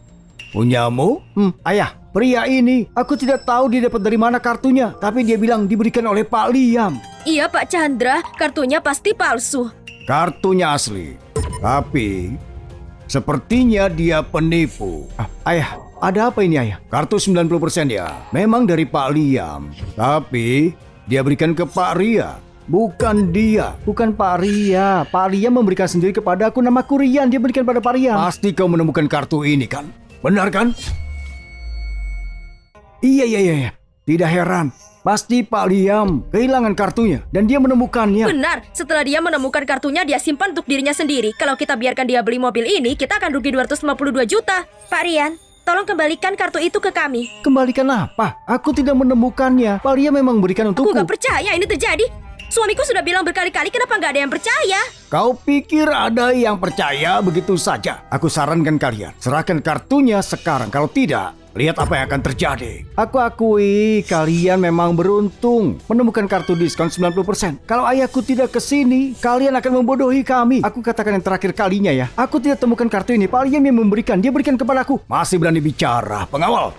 Punyamu? Ayah, pria ini, aku tidak tahu dia dapat dari mana kartunya. Tapi dia bilang diberikan oleh Pak Liam. Iya Pak Chandra, kartunya pasti palsu. Kartunya asli. Tapi sepertinya dia penipu. Ayah, ada apa ini ayah? Kartu 90% ya. Memang dari Pak Liam. Tapi dia berikan ke Pak Ria. Bukan dia. Bukan Pak Ria. Pak Liam memberikan sendiri kepada aku. Namaku Rian. Dia berikan pada Pak Riam. Pasti kau menemukan kartu ini kan? Benar kan? Iya. Tidak heran. Pasti Pak Liam kehilangan kartunya dan dia menemukannya. Benar, setelah dia menemukan kartunya dia simpan untuk dirinya sendiri. Kalau kita biarkan dia beli mobil ini, kita akan rugi 252 juta. Pak Rian, tolong kembalikan kartu itu ke kami. Kembalikan apa? Aku tidak menemukannya. Valia memang berikan Aku untukku. gak percaya ini terjadi. Suamiku sudah bilang berkali-kali, kenapa gak ada yang percaya? Kau pikir ada yang percaya begitu saja? Aku sarankan kalian, serahkan kartunya sekarang. Kalau tidak, lihat apa yang akan terjadi. Aku akui kalian memang beruntung menemukan kartu diskon 90%. Kalau ayahku tidak kesini, kalian akan membodohi kami. Aku katakan yang terakhir kalinya ya. Aku tidak temukan kartu ini. Valia yang memberikan. Dia berikan kepadaku. Masih berani bicara, pengawal.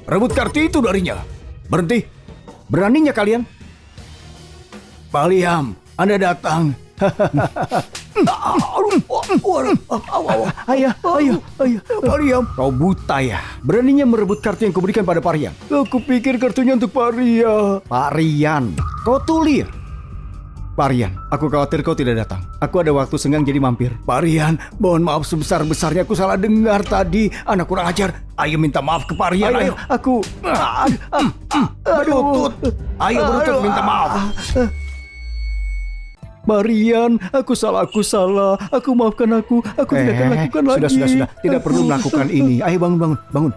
Rebut kartu itu darinya. Berhenti. Beraninya kalian? Valiam, Anda datang. Ayah, Pariam, kau buta ya? Beraninya merebut kartu yang kuberikan pada Parian. Aku pikir kartunya untuk Paria. Parian, kau tulir. Parian, aku khawatir kau tidak datang. Aku ada waktu senggang jadi mampir. Parian, mohon maaf sebesar-besarnya, aku salah dengar tadi. Anak kurang ajar. Ayo minta maaf ke Parian. Ayo, aku. Aduh, ayo berutut minta maaf. Marian, aku salah. Aku maafkan aku. Aku tidak akan lakukan lagi. Sudah. Tidak perlu melakukan ini. Ayo bangun.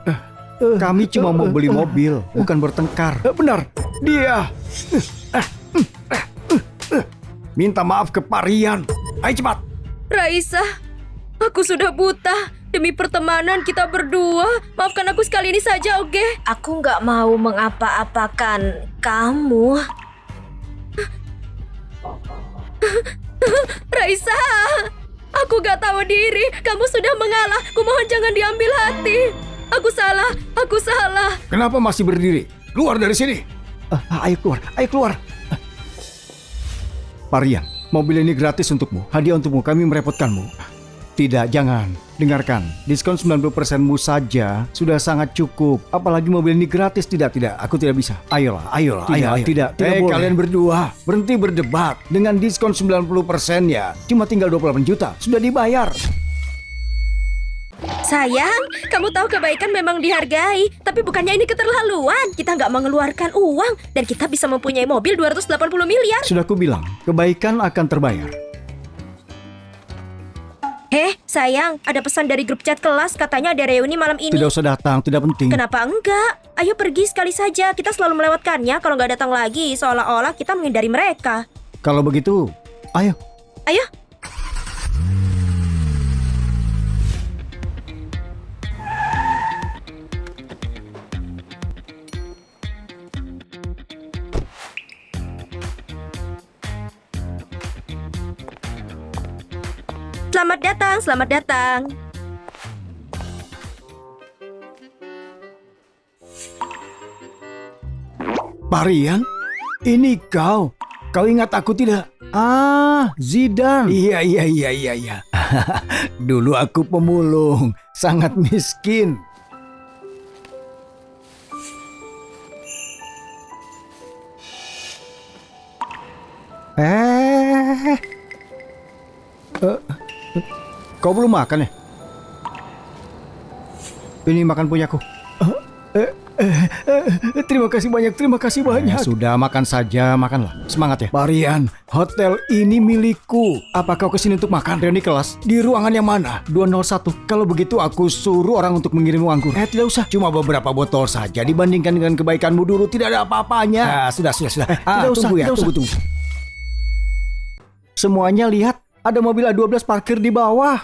Kami cuma mau beli mobil, bukan bertengkar. Benar, dia. Minta maaf ke Parian. Ayo cepat. Raisa, aku sudah buta. Demi pertemanan kita berdua, maafkan aku sekali ini saja, oke? Aku gak mau mengapa-apakan kamu. Raisa, aku gak tahu diri. Kamu sudah mengalah. Kumohon jangan diambil hati. Aku salah. Kenapa masih berdiri? Keluar dari sini. Ayo keluar. Parian, mobil ini gratis untukmu. Hadiah untukmu, kami merepotkanmu. Tidak, jangan. Dengarkan, diskon 90%mu saja sudah sangat cukup. Apalagi mobil ini gratis. Tidak, aku tidak bisa. Ayolah. Tidak boleh. Kalian berdua, berhenti berdebat. Dengan diskon 90% ya, cuma tinggal 28 juta. Sudah dibayar. Sayang, kamu tahu kebaikan memang dihargai. Tapi bukannya ini keterlaluan. Kita nggak mengeluarkan uang. Dan kita bisa mempunyai mobil 280 miliar. Sudah kubilang, kebaikan akan terbayar. Sayang, ada pesan dari grup chat kelas. Katanya ada reuni malam ini. Tidak usah datang, tidak penting. Kenapa enggak? Ayo pergi sekali saja. Kita selalu melewatkannya. Kalau nggak datang lagi, seolah-olah kita menghindari mereka. Kalau begitu, ayo. Selamat datang. Parian, ini kau. Kau ingat aku tidak? Zidane. Iya. Dulu aku pemulung, sangat miskin. Kau belum makan ya? Ini makan punyaku. Terima kasih banyak. Sudah, makan saja, makanlah. Semangat ya. Parian, hotel ini milikku. Apa kau kesini untuk makan? Reuni kelas. Di ruangan yang mana? 201. Kalau begitu aku suruh orang untuk mengirim anggur. Tidak usah. Cuma beberapa botol saja. Dibandingkan dengan kebaikanmu dulu, tidak ada apa-apanya. Sudah. Tidak usah. Tunggu. Semuanya lihat. Ada mobil A12 parkir di bawah.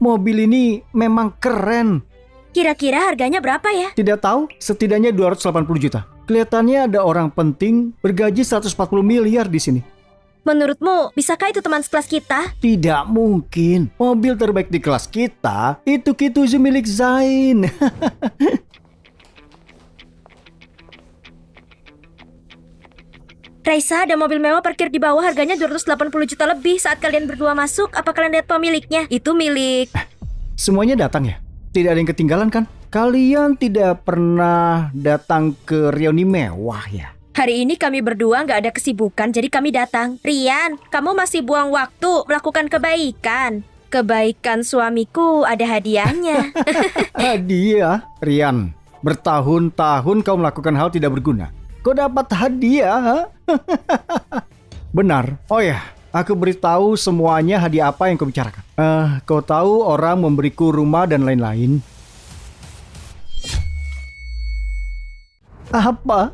Mobil ini memang keren. Kira-kira harganya berapa ya? Tidak tahu, setidaknya 280 juta. Kelihatannya ada orang penting bergaji 140 miliar di sini. Menurutmu, bisakah itu teman sekelas kita? Tidak mungkin. Mobil terbaik di kelas kita itu milik Zain. Raisa, ada mobil mewah parkir di bawah, harganya 280 juta lebih. Saat kalian berdua masuk, apa kalian lihat pemiliknya? Itu milik... Semuanya datang ya? Tidak ada yang ketinggalan kan? Kalian tidak pernah datang ke reuni mewah ya? Hari ini kami berdua nggak ada kesibukan, jadi kami datang. Rian, kamu masih buang waktu melakukan kebaikan. Kebaikan suamiku ada hadiahnya. Hadiah? Rian, bertahun-tahun kau melakukan hal tidak berguna. Kau dapat hadiah? Benar. Oh ya, aku beritahu semuanya hadiah apa yang kau bicarakan. Kau tahu orang memberiku rumah dan lain-lain. Apa?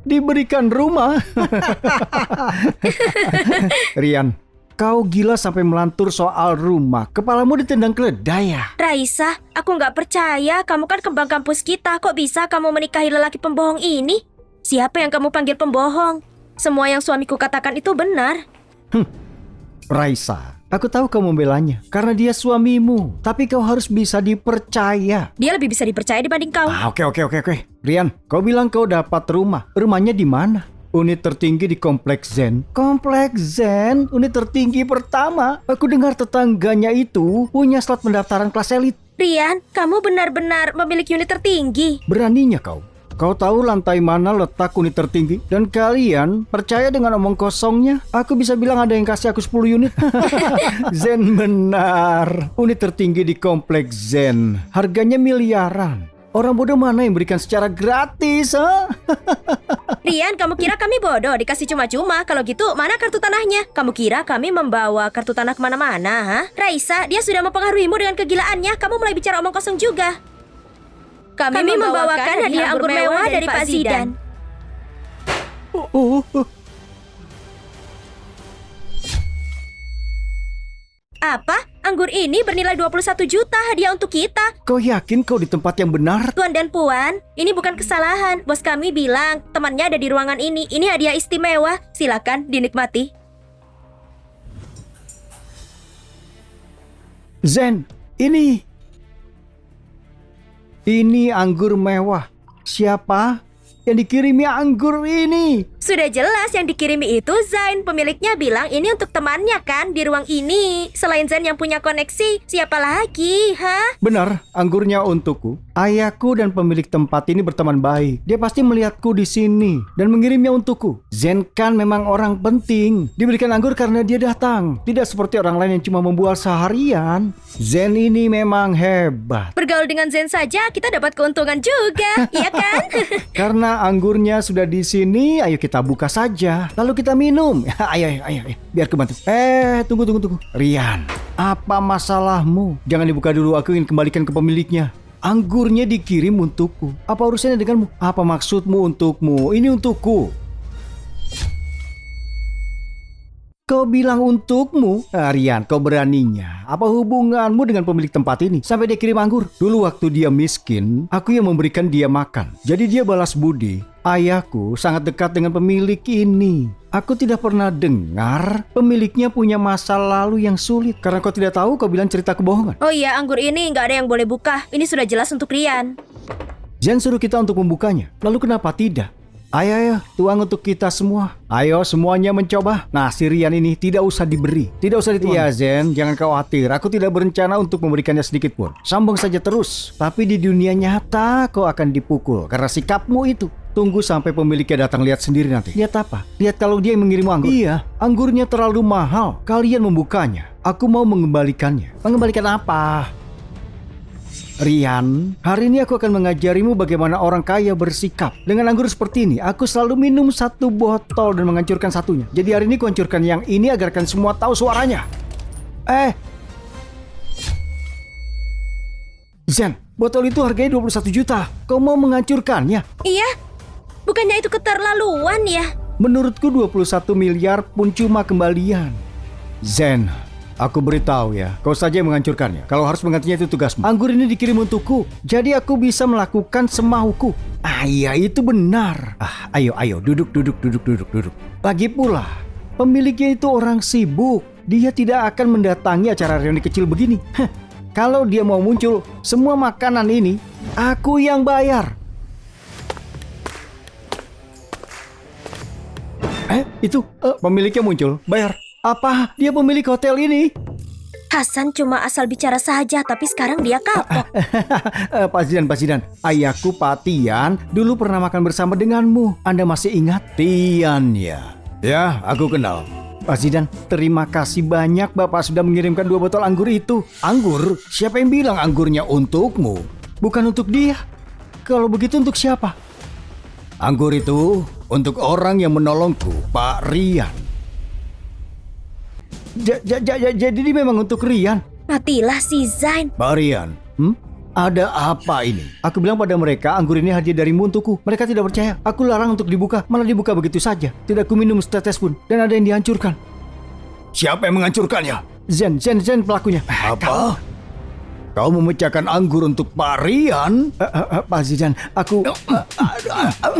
Diberikan rumah? Rian, kau gila sampai melantur soal rumah. Kepalamu ditendang keledai ya? Raisa, aku nggak percaya. Kamu kan kembang kampus kita. Kok bisa kamu menikahi lelaki pembohong ini? Siapa yang kamu panggil pembohong? Semua yang suamiku katakan itu benar. Raisa, aku tahu kau membelanya karena dia suamimu. Tapi kau harus bisa dipercaya. Dia lebih bisa dipercaya dibanding kau. Oke. Rian, kau bilang kau dapat rumah. Rumahnya di mana? Unit tertinggi di Kompleks Zen. Kompleks Zen? Unit tertinggi pertama. Aku dengar tetangganya itu punya slot pendaftaran kelas elit. Rian, kamu benar-benar memiliki unit tertinggi. Beraninya kau. Kau tahu lantai mana letak unit tertinggi? Dan kalian percaya dengan omong kosongnya? Aku bisa bilang ada yang kasih aku 10 unit. Zen benar. Unit tertinggi di Kompleks Zen. Harganya miliaran. Orang bodoh mana yang berikan secara gratis, ha? Rian, kamu kira kami bodoh dikasih cuma-cuma? Kalau gitu, mana kartu tanahnya? Kamu kira kami membawa kartu tanah kemana-mana, ha? Raisa, dia sudah mempengaruhimu dengan kegilaannya. Kamu mulai bicara omong kosong juga. Kami membawakan hadiah anggur mewah dari Pak Zidan. Apa? Anggur ini bernilai 21 juta hadiah untuk kita. Kau yakin kau di tempat yang benar? Tuan dan Puan, ini bukan kesalahan. Bos kami bilang temannya ada di ruangan ini. Ini hadiah istimewa. Silakan dinikmati. Zen, ini anggur mewah. Siapa yang dikirimi anggur ini? Sudah jelas yang dikirimi itu Zain. Pemiliknya bilang ini untuk temannya kan di ruang ini. Selain Zain yang punya koneksi, siapa lagi, ha? Benar, anggurnya untukku. Ayahku dan pemilik tempat ini berteman baik. Dia pasti melihatku di sini dan mengirimnya untukku. Zen kan memang orang penting. Diberikan anggur karena dia datang. Tidak seperti orang lain yang cuma membual seharian. Zen ini memang hebat. Bergaul dengan Zain saja kita dapat keuntungan juga, iya kan? Karena anggurnya sudah di sini, ayo kita buka saja. Lalu kita minum. Ayo, biar aku bantu. Tunggu. Rian, apa masalahmu? Jangan dibuka dulu, aku ingin kembalikan ke pemiliknya. Anggurnya dikirim untukku. Apa urusannya denganmu? Apa maksudmu untukmu? Ini untukku. Kau bilang untukmu? Rian, kau beraninya. Apa hubunganmu dengan pemilik tempat ini? Sampai dia kirim anggur. Dulu waktu dia miskin, aku yang memberikan dia makan. Jadi dia balas budi. Ayahku sangat dekat dengan pemilik ini. Aku tidak pernah dengar pemiliknya punya masa lalu yang sulit. Karena kau tidak tahu, kau bilang cerita kebohongan. Oh iya, anggur ini nggak ada yang boleh buka. Ini sudah jelas untuk Rian. Zen suruh kita untuk membukanya. Lalu kenapa tidak? Ayo, tuang untuk kita semua. Ayo semuanya mencoba. Nah, si Rian ini tidak usah diberi. Tidak usah dituang. Iya Zen, jangan khawatir. Aku tidak berencana untuk memberikannya sedikit pun. Sambung saja terus. Tapi di dunia nyata kau akan dipukul karena sikapmu itu. Tunggu sampai pemiliknya datang, lihat sendiri nanti. Lihat apa? Lihat kalau dia yang mengirim anggur. Iya, anggurnya terlalu mahal. Kalian membukanya. Aku mau mengembalikannya. Mengembalikan apa? Rian, hari ini aku akan mengajarimu bagaimana orang kaya bersikap. Dengan anggur seperti ini, aku selalu minum 1 botol dan menghancurkan satunya. Jadi hari ini ku hancurkan yang ini agar kan semua tahu suaranya. Zen, botol itu harganya 21 juta. Kau mau menghancurkannya? Iya, bukannya itu keterlaluan ya? Menurutku 21 miliar pun cuma kembalian. Zen, aku beritahu ya, kau saja yang menghancurkannya. Kalau harus menggantinya itu tugasmu. Anggur ini dikirim untukku, jadi aku bisa melakukan semauku. Iya itu benar. Ayo, duduk. Lagi pula, pemiliknya itu orang sibuk. Dia tidak akan mendatangi acara reuni kecil begini. Kalau dia mau muncul, semua makanan ini aku yang bayar. Itu pemiliknya muncul, bayar. Apa? Dia pemilik hotel ini? Hasan cuma asal bicara saja, tapi sekarang dia kapok. Pak Zidan, ayahku Pak Tian dulu pernah makan bersama denganmu. Anda masih ingat? Tian ya? Ya, aku kenal. Pak Zidan, terima kasih banyak Bapak sudah mengirimkan 2 botol anggur itu. Anggur? Siapa yang bilang anggurnya untukmu? Bukan untuk dia. Kalau begitu untuk siapa? Anggur itu untuk orang yang menolongku, Pak Rian. Jadi ini memang untuk Rian? Matilah si Zain. Pak Rian, Ada apa ini? Aku bilang pada mereka anggur ini hadiah darimu untukku. Mereka tidak percaya. Aku larang untuk dibuka, malah dibuka begitu saja. Tidak ku minum setetes pun, dan ada yang dihancurkan. Siapa yang menghancurkannya? Zen pelakunya. Apa? Kau memecahkan anggur untuk Pak Rian? Pak Zidan, aku...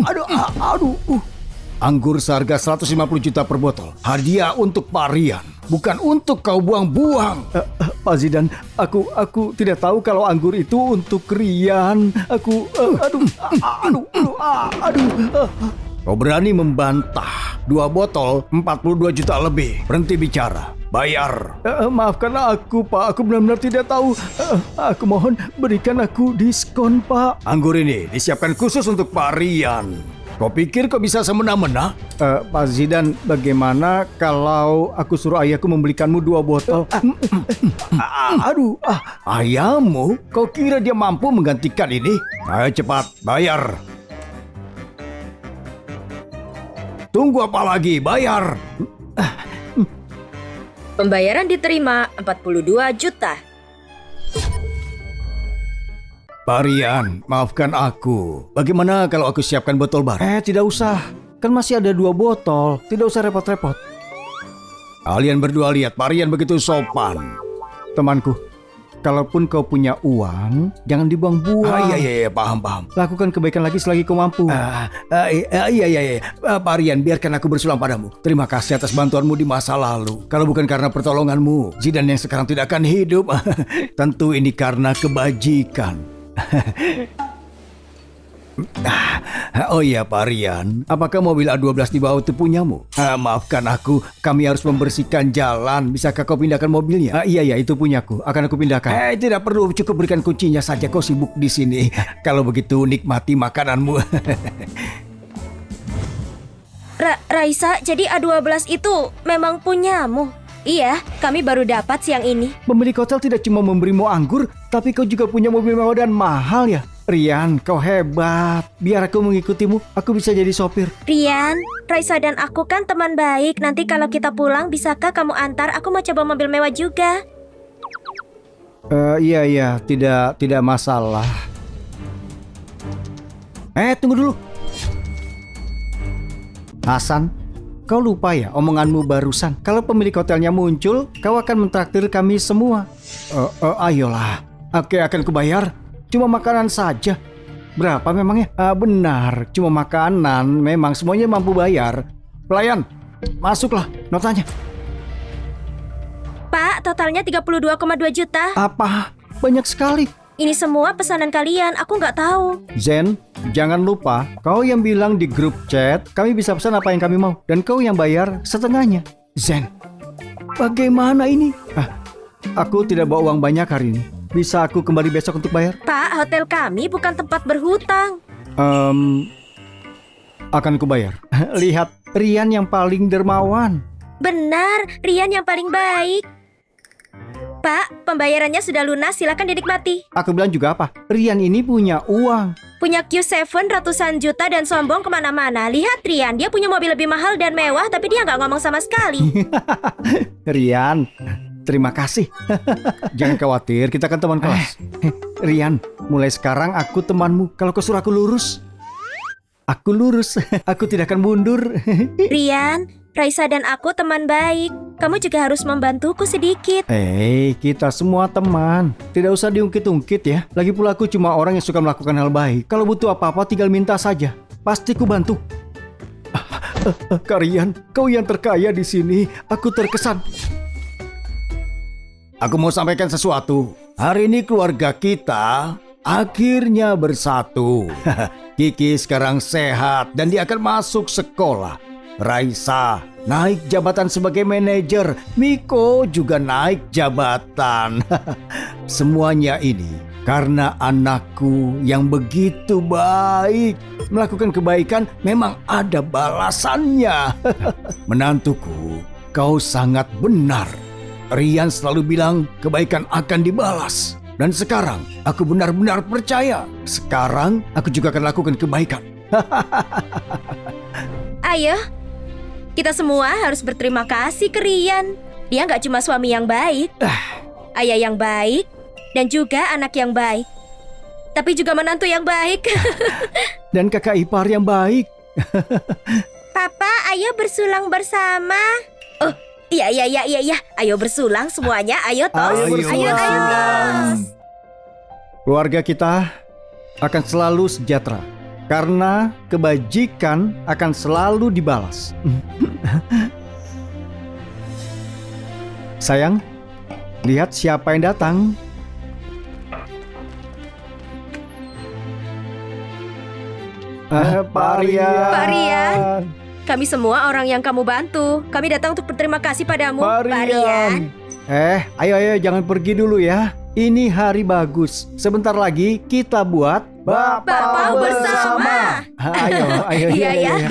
Aduh. Anggur seharga 150 juta per botol. Hadiah untuk Pak Rian. Bukan untuk kau buang-buang. Pak Zidan, aku tidak tahu kalau anggur itu untuk Rian. Aduh. Kau berani membantah. 2 botol 42 juta lebih. Berhenti bicara. Bayar. Maafkan aku, Pak. Aku benar-benar tidak tahu. Aku mohon berikan aku diskon, Pak. Anggur ini disiapkan khusus untuk Pak Rian. Kau pikir kau bisa semena-mena? Pak Zidan, bagaimana kalau aku suruh ayahku membelikanmu 2 botol? Ayahmu? Kau kira dia mampu menggantikan ini? Ayo cepat, bayar. Tunggu apa lagi? Bayar. Pembayaran diterima 42 juta. Pak Rian, maafkan aku. Bagaimana kalau aku siapkan botol baru? Tidak usah. Kan masih ada 2 botol. Tidak usah repot-repot. Kalian berdua lihat Pak Rian begitu sopan. Temanku, kalaupun kau punya uang, jangan dibuang-buang. Iya, paham. Lakukan kebaikan lagi selagi kau mampu. Iya. Pak Rian, biarkan aku bersulang padamu. Terima kasih atas bantuanmu di masa lalu. Kalau bukan karena pertolonganmu, Zidan yang sekarang tidak akan hidup. Tentu ini karena kebajikan. Oh iya Pak Rian, apakah mobil A12 di bawah itu punyamu? Maafkan aku, kami harus membersihkan jalan. Bisakah kau pindahkan mobilnya? Iya, itu punyaku. Akan aku pindahkan. Tidak perlu, cukup berikan kuncinya saja. Kau sibuk di sini. Kalau begitu nikmati makananmu. Raisa, jadi A12 itu memang punyamu? Iya, kami baru dapat siang ini. Pemilik hotel tidak cuma memberimu anggur, tapi kau juga punya mobil mewah dan mahal ya? Rian, kau hebat. Biar aku mengikutimu, aku bisa jadi sopir. Rian, Raisa dan aku kan teman baik. Nanti kalau kita pulang, bisakah kamu antar? Aku mau coba mobil mewah juga. Iya, tidak masalah. Tunggu dulu. Hasan, kau lupa ya omonganmu barusan. Kalau pemilik hotelnya muncul, kau akan mentraktir kami semua. Ayolah, oke, akan kubayar. Cuma makanan saja. Berapa memangnya? Benar, cuma makanan. Memang semuanya mampu bayar. Pelayan, masuklah notanya. Pak, totalnya 32,2 juta. Apa? Banyak sekali. Ini semua pesanan kalian, aku nggak tahu. Zen, jangan lupa, kau yang bilang di grup chat, kami bisa pesan apa yang kami mau. Dan kau yang bayar setengahnya. Zen, bagaimana ini? Aku tidak bawa uang banyak hari ini. Bisa aku kembali besok untuk bayar? Pak, hotel kami bukan tempat berhutang. Akan kubayar. Lihat, Rian yang paling dermawan. Benar, Rian yang paling baik. Pak, pembayarannya sudah lunas, silakan dinikmati. Aku bilang juga apa? Rian ini punya uang. Punya Q7 ratusan juta dan sombong kemana-mana. Lihat Rian, dia punya mobil lebih mahal dan mewah, tapi dia nggak ngomong sama sekali. Rian, terima kasih. Jangan khawatir, kita kan teman kelas. Rian, mulai sekarang aku temanmu. Kalau kau suruh aku lurus, aku lurus. Aku tidak akan mundur. Rian, Raisa dan aku teman baik. Kamu juga harus membantuku sedikit. Kita semua teman. Tidak usah diungkit-ungkit ya. Lagi pula aku cuma orang yang suka melakukan hal baik. Kalau butuh apa-apa tinggal minta saja. Pasti ku bantu. Rian, kau yang terkaya di sini. Aku terkesan. Aku mau sampaikan sesuatu. Hari ini keluarga kita akhirnya bersatu. Kiki sekarang sehat dan dia akan masuk sekolah. Raisa naik jabatan sebagai manajer. Miko juga naik jabatan. Semuanya ini karena anakku yang begitu baik. Melakukan kebaikan memang ada balasannya. Menantuku, kau sangat benar. Rian selalu bilang kebaikan akan dibalas. Dan sekarang aku benar-benar percaya. Sekarang aku juga akan lakukan kebaikan. Ayo, kita semua harus berterima kasih ke Rian. Dia nggak cuma suami yang baik, ayah yang baik, dan juga anak yang baik. tapi juga menantu yang baik. Dan kakak ipar yang baik. Papa, ayo bersulang bersama. Iya. Ayo bersulang semuanya. Ayo tos. Ayo bersulang. Keluarga kita akan selalu sejahtera karena kebajikan akan selalu dibalas. Sayang, lihat siapa yang datang. Pak Rian. Pak Rian. Kami semua orang yang kamu bantu. Kami datang untuk berterima kasih padamu, Pak Rian. Ayo jangan pergi dulu ya. Ini hari bagus. Sebentar lagi kita buat Bapak bersama. Ayo. Iya.